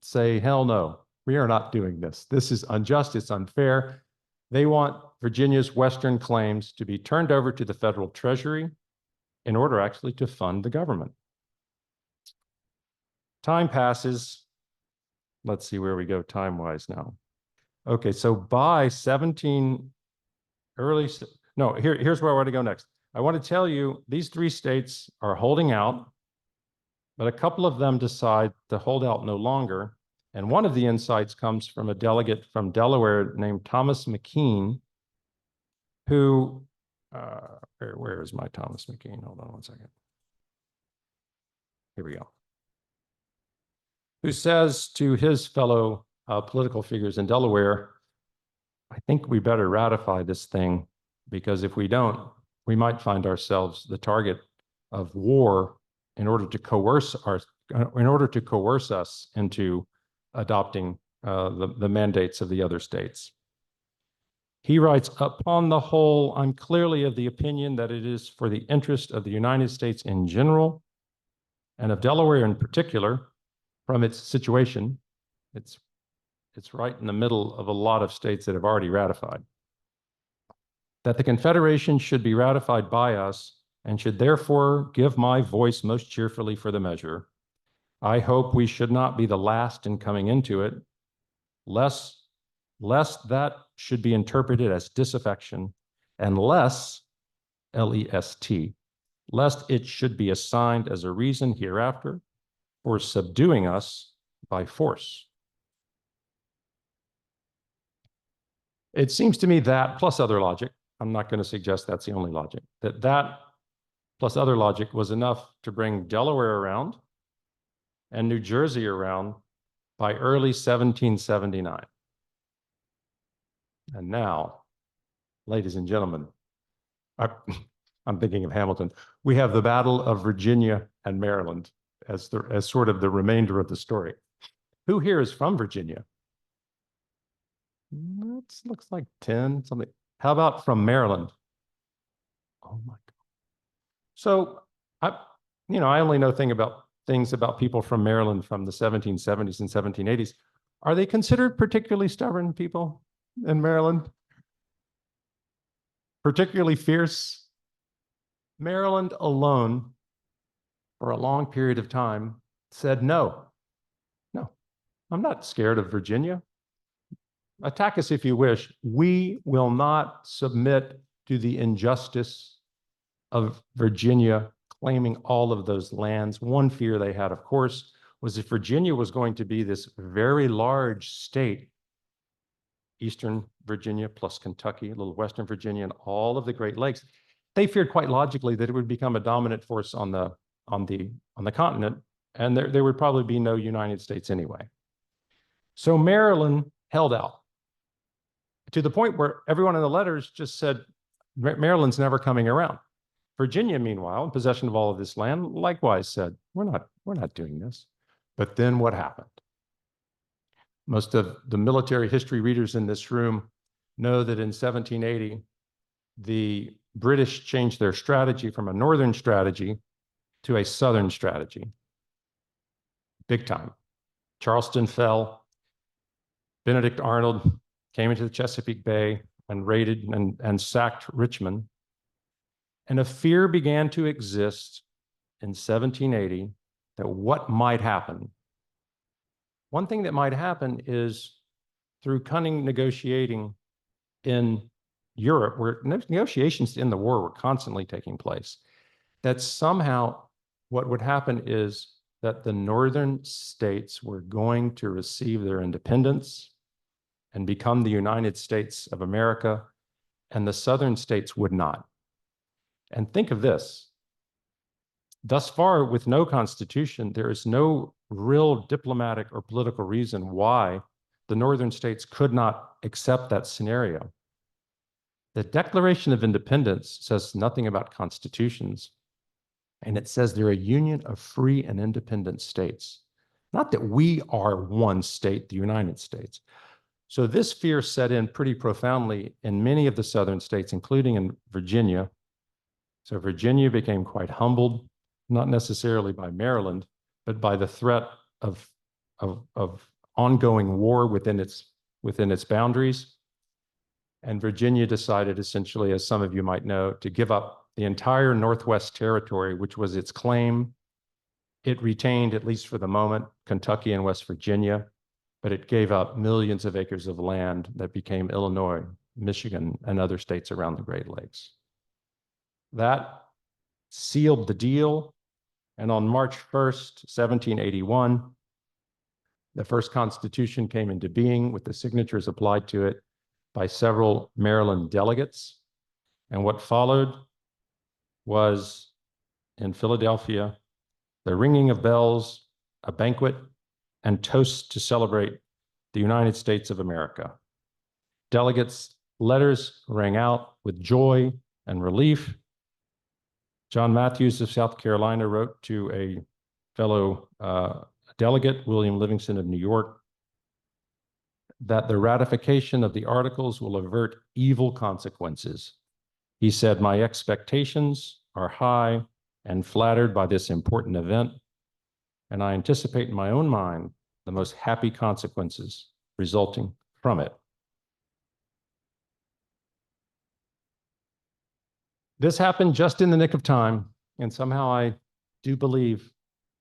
S3: say, hell no, we are not doing this. This is unjust, it's unfair. They want Virginia's Western claims to be turned over to the federal treasury in order actually to fund the government. Time passes. Let's see where we go time-wise now. Okay, so by here's where I want to go next. I want to tell you these three states are holding out, but a couple of them decide to hold out no longer. And one of the insights comes from a delegate from Delaware named Thomas McKean, who, where is my Thomas McKean? Hold on one second. Here we go. Who says to his fellow political figures in Delaware, I think we better ratify this thing, because if we don't, we might find ourselves the target of war in order to coerce us into adopting the mandates of the other states. He writes, upon the whole, I'm clearly of the opinion that it is for the interest of the United States in general, and of Delaware in particular, from its situation, it's right in the middle of a lot of states that have already ratified, that the Confederation should be ratified by us and should therefore give my voice most cheerfully for the measure. I hope we should not be the last in coming into it, lest that should be interpreted as disaffection, and lest, L-E-S-T, lest it should be assigned as a reason hereafter for subduing us by force. It seems to me that, plus other logic, I'm not going to suggest that's the only logic, that plus other logic was enough to bring Delaware around and New Jersey around by early 1779. And now, ladies and gentlemen, I'm thinking of Hamilton, we have the Battle of Virginia and Maryland as sort of the remainder of the story. Who here is from Virginia? That looks like 10, something. How about from Maryland? Oh my God. So I only know things about people from Maryland from the 1770s and 1780s. Are they considered particularly stubborn people in Maryland? Particularly fierce? Maryland alone, for a long period of time, said, no, I'm not scared of Virginia. Attack us if you wish. We will not submit to the injustice of Virginia claiming all of those lands. One fear they had, of course, was if Virginia was going to be this very large state, Eastern Virginia plus Kentucky, a little Western Virginia, and all of the Great Lakes, they feared quite logically that it would become a dominant force on the continent, and there would probably be no United States anyway. So Maryland held out to the point where everyone in the letters just said, Maryland's never coming around. Virginia, meanwhile, in possession of all of this land, likewise said, we're not doing this. But then what happened? Most of the military history readers in this room know that in 1780, the British changed their strategy from a northern strategy to a southern strategy. Big time. Charleston fell. Benedict Arnold came into the Chesapeake Bay and raided and sacked Richmond. And a fear began to exist in 1780 that what might happen. One thing that might happen is through cunning negotiating in Europe, where negotiations in the war were constantly taking place, that somehow what would happen is that the northern states were going to receive their independence and become the United States of America, and the southern states would not. And think of this. Thus far, with no constitution, there is no real diplomatic or political reason why the northern states could not accept that scenario. The Declaration of Independence says nothing about constitutions, and it says they're a union of free and independent states. Not that we are one state, the United States. So this fear set in pretty profoundly in many of the southern states, including in Virginia. So Virginia became quite humbled, not necessarily by Maryland, but by the threat of ongoing war within its boundaries. And Virginia decided essentially, as some of you might know, to give up the entire Northwest Territory, which was its claim. It retained, at least for the moment, Kentucky and West Virginia, but it gave up millions of acres of land that became Illinois, Michigan, and other states around the Great Lakes. That sealed the deal, and on March 1st, 1781, the first Constitution came into being with the signatures applied to it by several Maryland delegates. And what followed was, in Philadelphia, the ringing of bells, a banquet, and toasts to celebrate the United States of America. Delegates' letters rang out with joy and relief. John Matthews of South Carolina wrote to a fellow delegate, William Livingston of New York, that the ratification of the articles will avert evil consequences. He said, "My expectations are high and flattered by this important event, and I anticipate in my own mind the most happy consequences resulting from it." This happened just in the nick of time, and somehow I do believe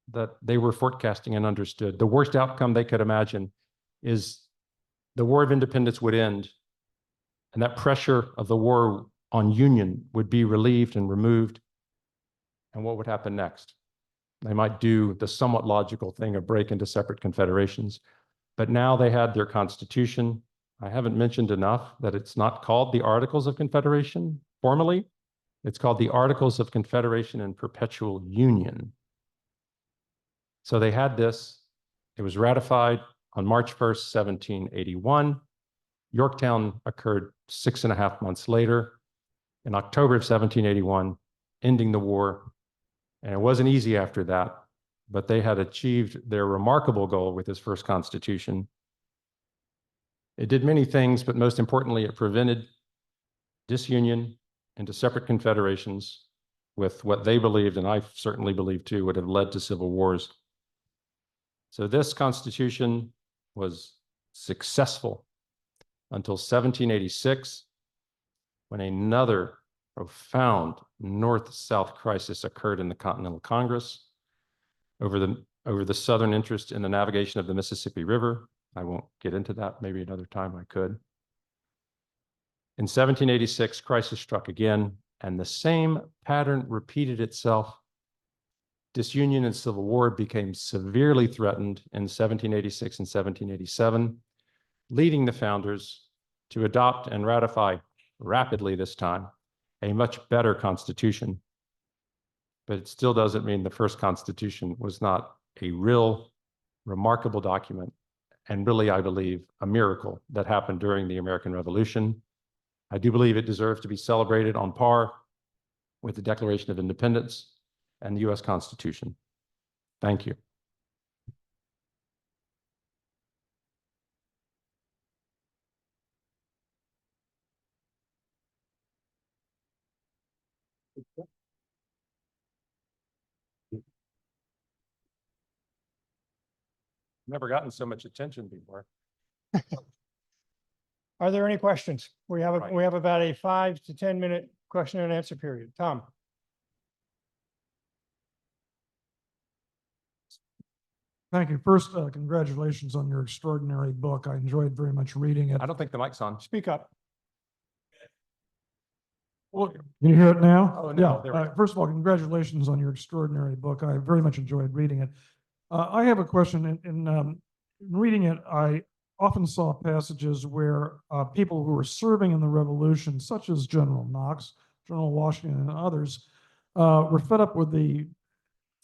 S3: that they were forecasting and understood. The worst outcome they could imagine is the War of Independence would end, and that pressure of the war on Union would be relieved and removed. And what would happen next? They might do the somewhat logical thing of break into separate confederations, but now they had their Constitution. I haven't mentioned enough that it's not called the Articles of Confederation formally. It's called the Articles of Confederation and Perpetual Union. So they had this. It was ratified on March 1st, 1781. Yorktown occurred 6.5 months later, in October of 1781, ending the war. And it wasn't easy after that, but they had achieved their remarkable goal with this first Constitution. It did many things, but most importantly, it prevented disunion into separate confederations with what they believed, and I certainly believe too, would have led to civil wars. So this Constitution was successful until 1786, when another profound North-South crisis occurred in the Continental Congress over the Southern interest in the navigation of the Mississippi River. I won't get into that. Maybe another time I could. In 1786, crisis struck again, and the same pattern repeated itself. Disunion and civil war became severely threatened in 1786 and 1787, leading the founders to adopt and ratify rapidly this time a much better Constitution. But it still doesn't mean the first Constitution was not a real remarkable document, and really, I believe, a miracle that happened during the American Revolution. I do believe it deserves to be celebrated on par with the Declaration of Independence and the US Constitution. Thank you. Never gotten so much attention before.
S2: Are there any questions? We have
S3: Right.
S2: we have about a 5 to 10 minute question and answer period. Tom.
S4: Thank you. First, congratulations on your extraordinary book. I enjoyed very much reading it.
S3: I don't think the mic's on.
S2: Speak up.
S4: Well, can you hear it now?
S3: Oh, no, there we
S4: Yeah.
S3: go.
S4: First of all, congratulations on your extraordinary book. I very much enjoyed reading it. I have a question. In reading it, I often saw passages where people who were serving in the Revolution, such as General Knox, General Washington, and others, were fed up with the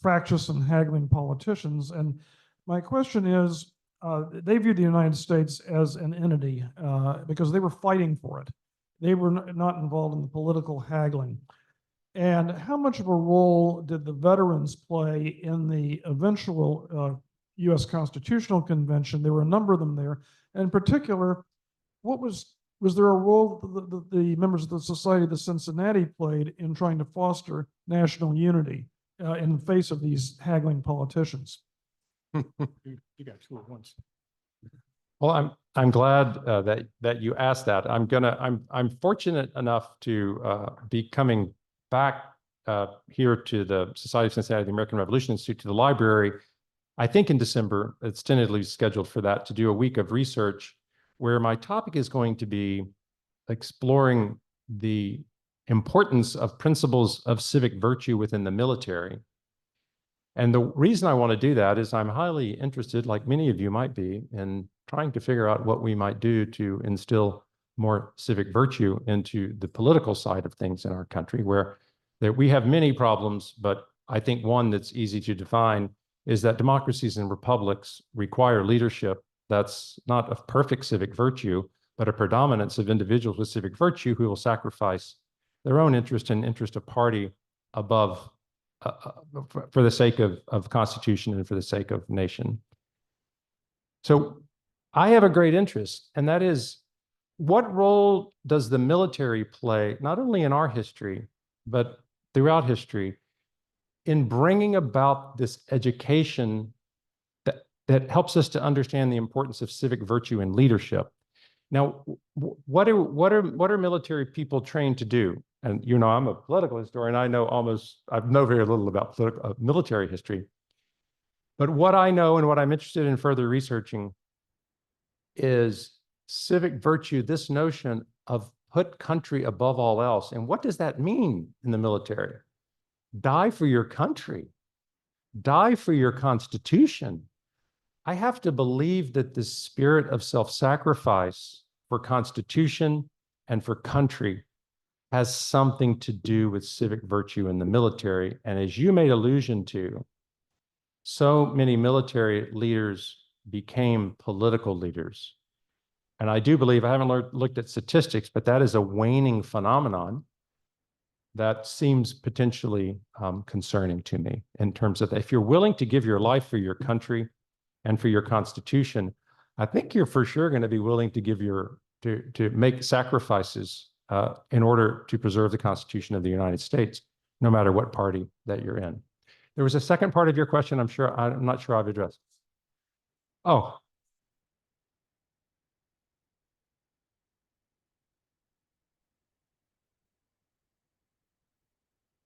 S4: fractious and haggling politicians. And my question is, they viewed the United States as an entity because they were fighting for it. They were not involved in the political haggling. And how much of a role did the veterans play in the eventual U.S. Constitutional Convention? There were a number of them there. In particular, was there a role the members of the Society of the Cincinnati played in trying to foster national unity in the face of these haggling politicians?
S2: You got two at once.
S3: Well, I'm glad that you asked that. I'm fortunate enough to be coming back here to the Society of Cincinnati, the American Revolution Institute, to the library. I think in December, it's tentatively scheduled for that, to do a week of research where my topic is going to be exploring the importance of principles of civic virtue within the military. And the reason I want to do that is I'm highly interested, like many of you might be, in trying to figure out what we might do to instill more civic virtue into the political side of things in our country, where we have many problems, but I think one that's easy to define is that democracies and republics require leadership that's not of perfect civic virtue, but a predominance of individuals with civic virtue who will sacrifice their own interest and interest of party above for the sake of Constitution and for the sake of nation. So I have a great interest, and that is, what role does the military play, not only in our history, but throughout history, in bringing about this education that helps us to understand the importance of civic virtue and leadership? Now, what are military people trained to do? And you know, I'm a political historian. I know very little about military history. But what I know and what I'm interested in further researching is civic virtue, this notion of put country above all else. And what does that mean in the military? Die for your country. Die for your Constitution. I have to believe that the spirit of self-sacrifice for Constitution and for country has something to do with civic virtue in the military. And as you made allusion to, so many military leaders became political leaders. And I do believe, I haven't looked at statistics, but that is a waning phenomenon that seems potentially concerning to me, in terms of, if you're willing to give your life for your country and for your Constitution, I think you're for sure going to be willing to give to make sacrifices in order to preserve the Constitution of the United States, no matter what party that you're in. There was a second part of your question I'm not sure I've addressed. Oh.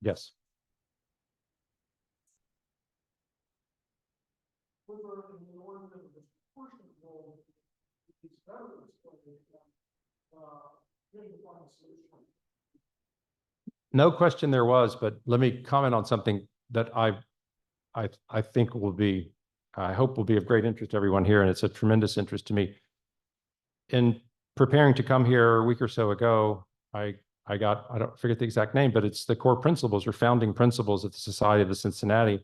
S3: Yes. No question there was, but let me comment on something that I think will be, I hope will be of great interest to everyone here, and it's a tremendous interest to me. In preparing to come here a week or so ago, I don't forget the exact name, but it's the core principles or founding principles of the Society of the Cincinnati,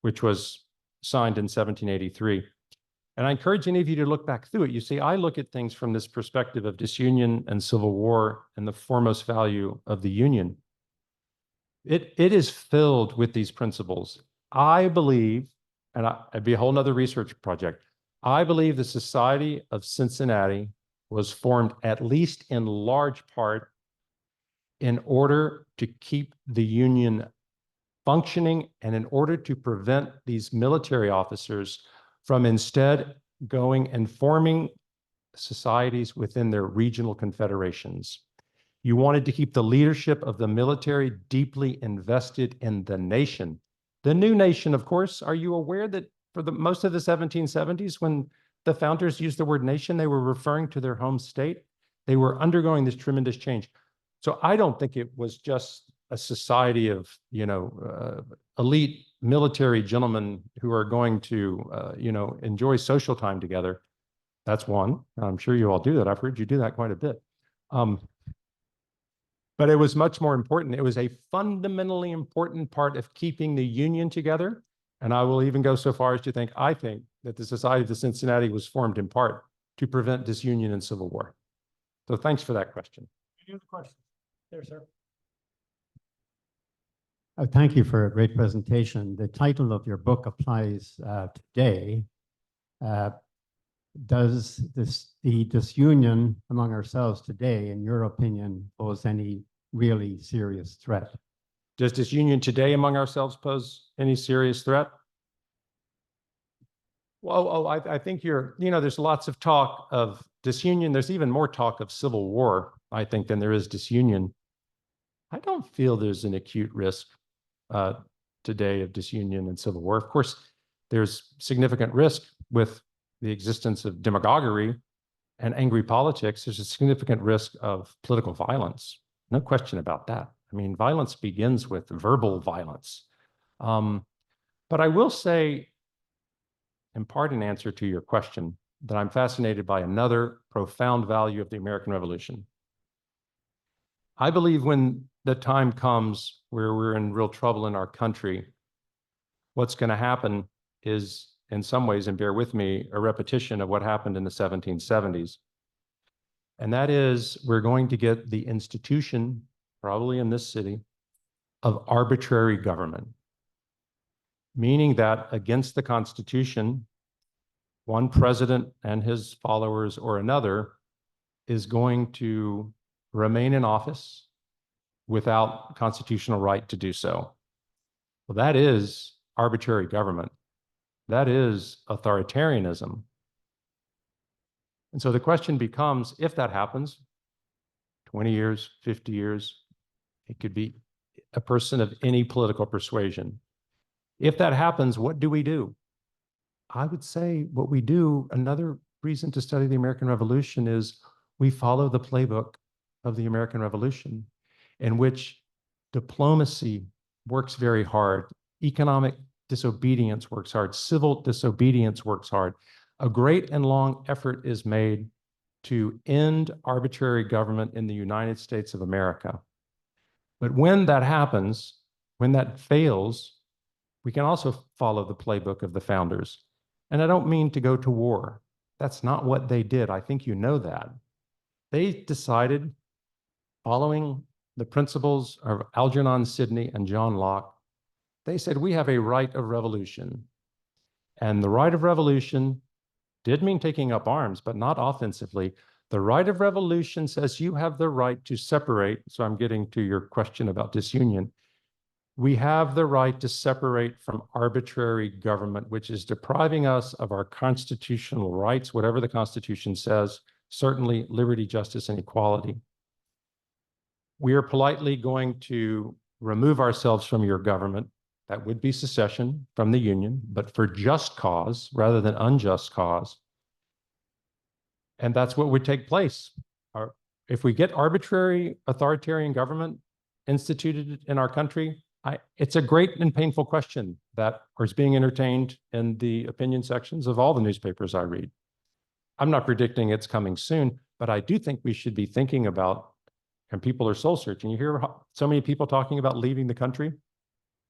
S3: which was signed in 1783. And I encourage any of you to look back through it. You see, I look at things from this perspective of disunion and civil war and the foremost value of the Union. It is filled with these principles. I believe, and it'd be a whole nother research project, I believe the Society of Cincinnati was formed, at least in large part, in order to keep the Union functioning and in order to prevent these military officers from instead going and forming societies within their regional confederations. You wanted to keep the leadership of the military deeply invested in the nation. The new nation, of course. Are you aware that for most of the 1770s, when the founders used the word nation, they were referring to their home state? They were undergoing this tremendous change. So I don't think it was just a society of, elite military gentlemen who are going to, enjoy social time together. That's one. I'm sure you all do that. I've heard you do that quite a bit. But it was much more important. It was a fundamentally important part of keeping the Union together. And I will even go so far as to think, I think that the Society of the Cincinnati was formed in part to prevent disunion and civil war. So thanks for that question.
S2: Any other questions? There, sir.
S5: Thank you for a great presentation. The title of your book applies today. does the disunion among ourselves today, in your opinion, pose any really serious threat?
S3: Does disunion today among ourselves pose any serious threat? Well, I think there's lots of talk of disunion. There's even more talk of civil war, I think, than there is disunion. I don't feel there's an acute risk today of disunion and civil war. Of course, there's significant risk with the existence of demagoguery and angry politics. There's a significant risk of political violence. No question about that. I mean, violence begins with verbal violence. But I will say, in part in answer to your question, that I'm fascinated by another profound value of the American Revolution. I believe when the time comes where we're in real trouble in our country, what's going to happen is, in some ways, and bear with me, a repetition of what happened in the 1770s. And that is, we're going to get the institution, probably in this city, of arbitrary government, meaning that against the Constitution, one president and his followers or another is going to remain in office without constitutional right to do so. Well, that is arbitrary government. That is authoritarianism. And so the question becomes, if that happens, 20 years, 50 years, it could be a person of any political persuasion. If that happens, what do we do? I would say what we do, another reason to study the American Revolution is we follow the playbook of the American Revolution, in which diplomacy works very hard, economic disobedience works hard, civil disobedience works hard. A great and long effort is made to end arbitrary government in the United States of America. But when that happens, when that fails, we can also follow the playbook of the founders. And I don't mean to go to war. That's not what they did. I think you know that. They decided, following the principles of Algernon Sidney and John Locke, they said, we have a right of revolution. And the right of revolution did mean taking up arms, but not offensively. The right of revolution says you have the right to separate. So I'm getting to your question about disunion. We have the right to separate from arbitrary government, which is depriving us of our constitutional rights, whatever the Constitution says, certainly liberty, justice, and equality. We are politely going to remove ourselves from your government. That would be secession from the Union, but for just cause rather than unjust cause. And that's what would take place. If we get arbitrary authoritarian government instituted in our country, it's a great and painful question that is being entertained in the opinion sections of all the newspapers I read. I'm not predicting it's coming soon, but I do think we should be thinking about, and people are soul searching. You hear so many people talking about leaving the country.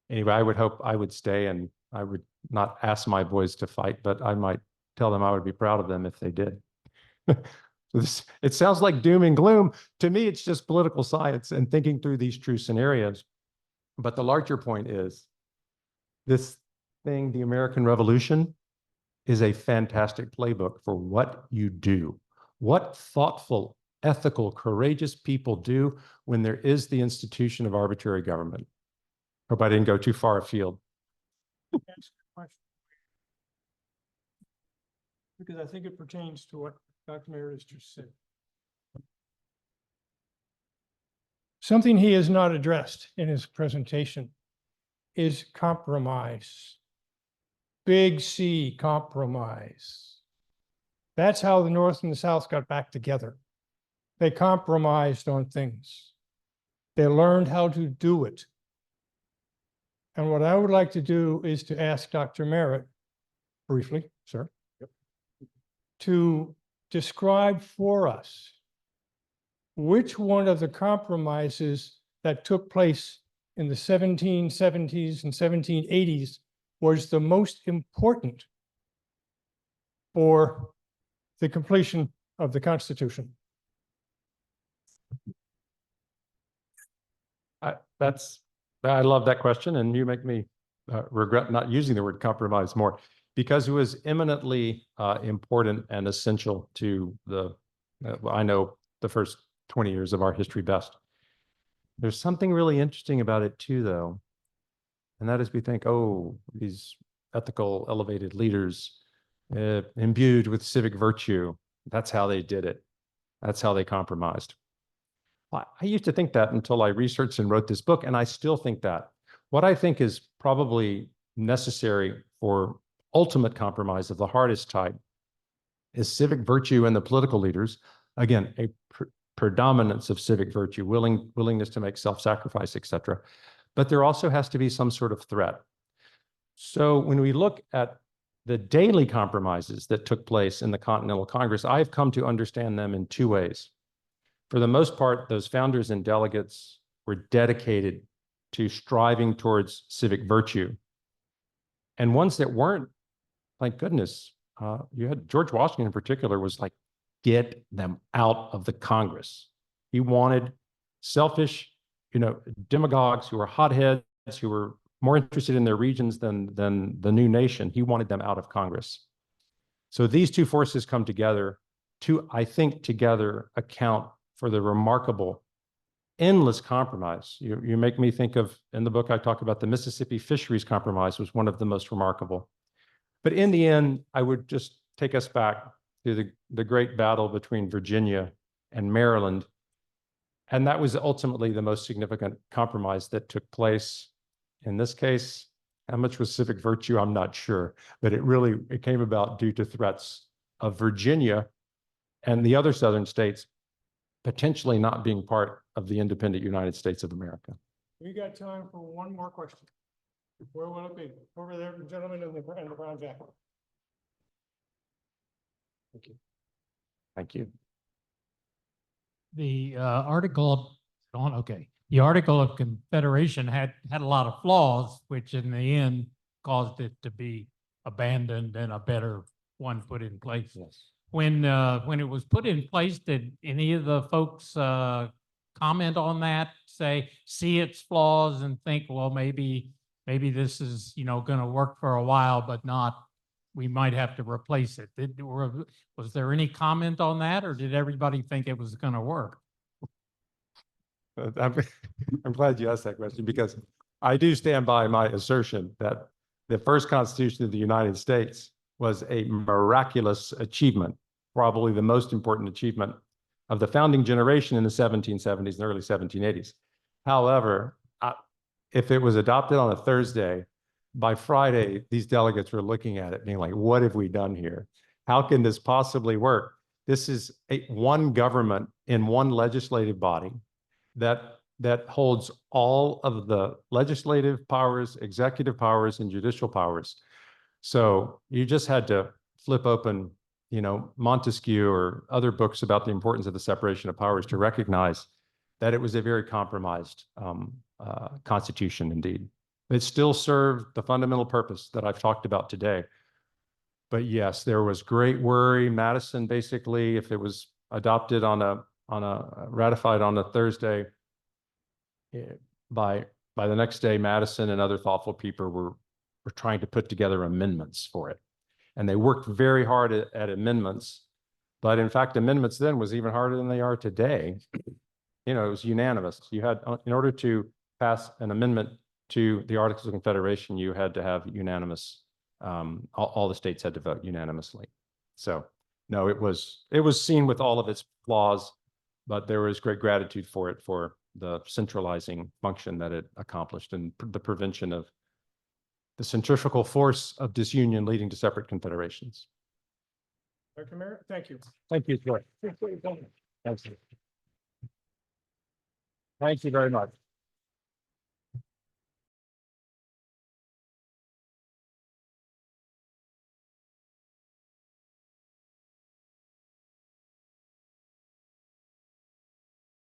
S3: Anyway, I would hope I would stay, and I would not ask my boys to fight, but I might tell them I would be proud of them if they did. It sounds like doom and gloom. To me, it's just political science and thinking through these true scenarios. But the larger point is, this thing, the American Revolution, is a fantastic playbook for what you do, what thoughtful, ethical, courageous people do when there is the institution of arbitrary government. Hope I didn't go too far afield.
S2: Because I think it pertains to what Dr. Merritt has just said. Something he has not addressed in his presentation is compromise. Big C, compromise. That's how the North and the South got back together. They compromised on things. They learned how to do it. And what I would like to do is to ask Dr. Merritt, briefly, sir, to describe for us which one of the compromises that took place in the 1770s and 1780s was the most important for the completion of the Constitution.
S3: I love that question, and you make me regret not using the word compromise more. because it was eminently important and essential to the, I know the first 20 years of our history best. There's something really interesting about it too, though. And that is we think, oh, these ethical, elevated leaders imbued with civic virtue, that's how they did it. That's how they compromised. Well, I used to think that until I researched and wrote this book, and I still think that. What I think is probably necessary for ultimate compromise of the hardest type is civic virtue in the political leaders. Again, a predominance of civic virtue, willingness to make self-sacrifice, et cetera. But there also has to be some sort of threat. So when we look at the daily compromises that took place in the Continental Congress, I've come to understand them in two ways. For the most part, those founders and delegates were dedicated to striving towards civic virtue. And ones that weren't, thank goodness, you had George Washington in particular was like, get them out of the Congress. He wanted selfish, demagogues who were hotheads, who were more interested in their regions than the new nation. He wanted them out of Congress. So these two forces come together to, I think, together account for the remarkable, endless compromise. You make me think of, in the book, I talk about the Mississippi Fisheries Compromise was one of the most remarkable. But in the end, I would just take us back to the great battle between Virginia and Maryland. And that was ultimately the most significant compromise that took place. In this case, how much was civic virtue? I'm not sure, but it came about due to threats of Virginia and the other southern states potentially not being part of the independent United States of America.
S2: We got time for one more question. Where will it be? Over there, the gentleman in the brown jacket.
S3: Thank you. Thank you.
S6: The the Article of Confederation had a lot of flaws, which in the end caused it to be abandoned and a better one put in place.
S3: Yes.
S6: When it was put in place, did any of the folks comment on that, see its flaws and think, well, maybe this is going to work for a while, but we might have to replace it? Was there any comment on that, or did everybody think it was going to work?
S3: I'm glad you asked that question, because I do stand by my assertion that the first Constitution of the United States was a miraculous achievement, probably the most important achievement of the founding generation in the 1770s and early 1780s. However, if it was adopted on a Thursday, by Friday, these delegates were looking at it being like, what have we done here? How can this possibly work? This is one government in one legislative body that holds all of the legislative powers, executive powers, and judicial powers. So you just had to flip open, Montesquieu or other books about the importance of the separation of powers to recognize that it was a very compromised constitution indeed. It still served the fundamental purpose that I've talked about today. But yes, there was great worry. Madison, basically, if it was adopted ratified on a Thursday, by the next day, Madison and other thoughtful people were trying to put together amendments for it. And they worked very hard at amendments. But in fact, amendments then was even harder than they are today. It was unanimous. You had, in order to pass an amendment to the Articles of Confederation, you had to have unanimous, all the states had to vote unanimously. So no, it was seen with all of its flaws, but there was great gratitude for it, for the centralizing function that it accomplished and the prevention of the centrifugal force of disunion leading to separate confederations.
S2: Dr. Merritt, thank you.
S3: Thank you, Troy. Thank you very much.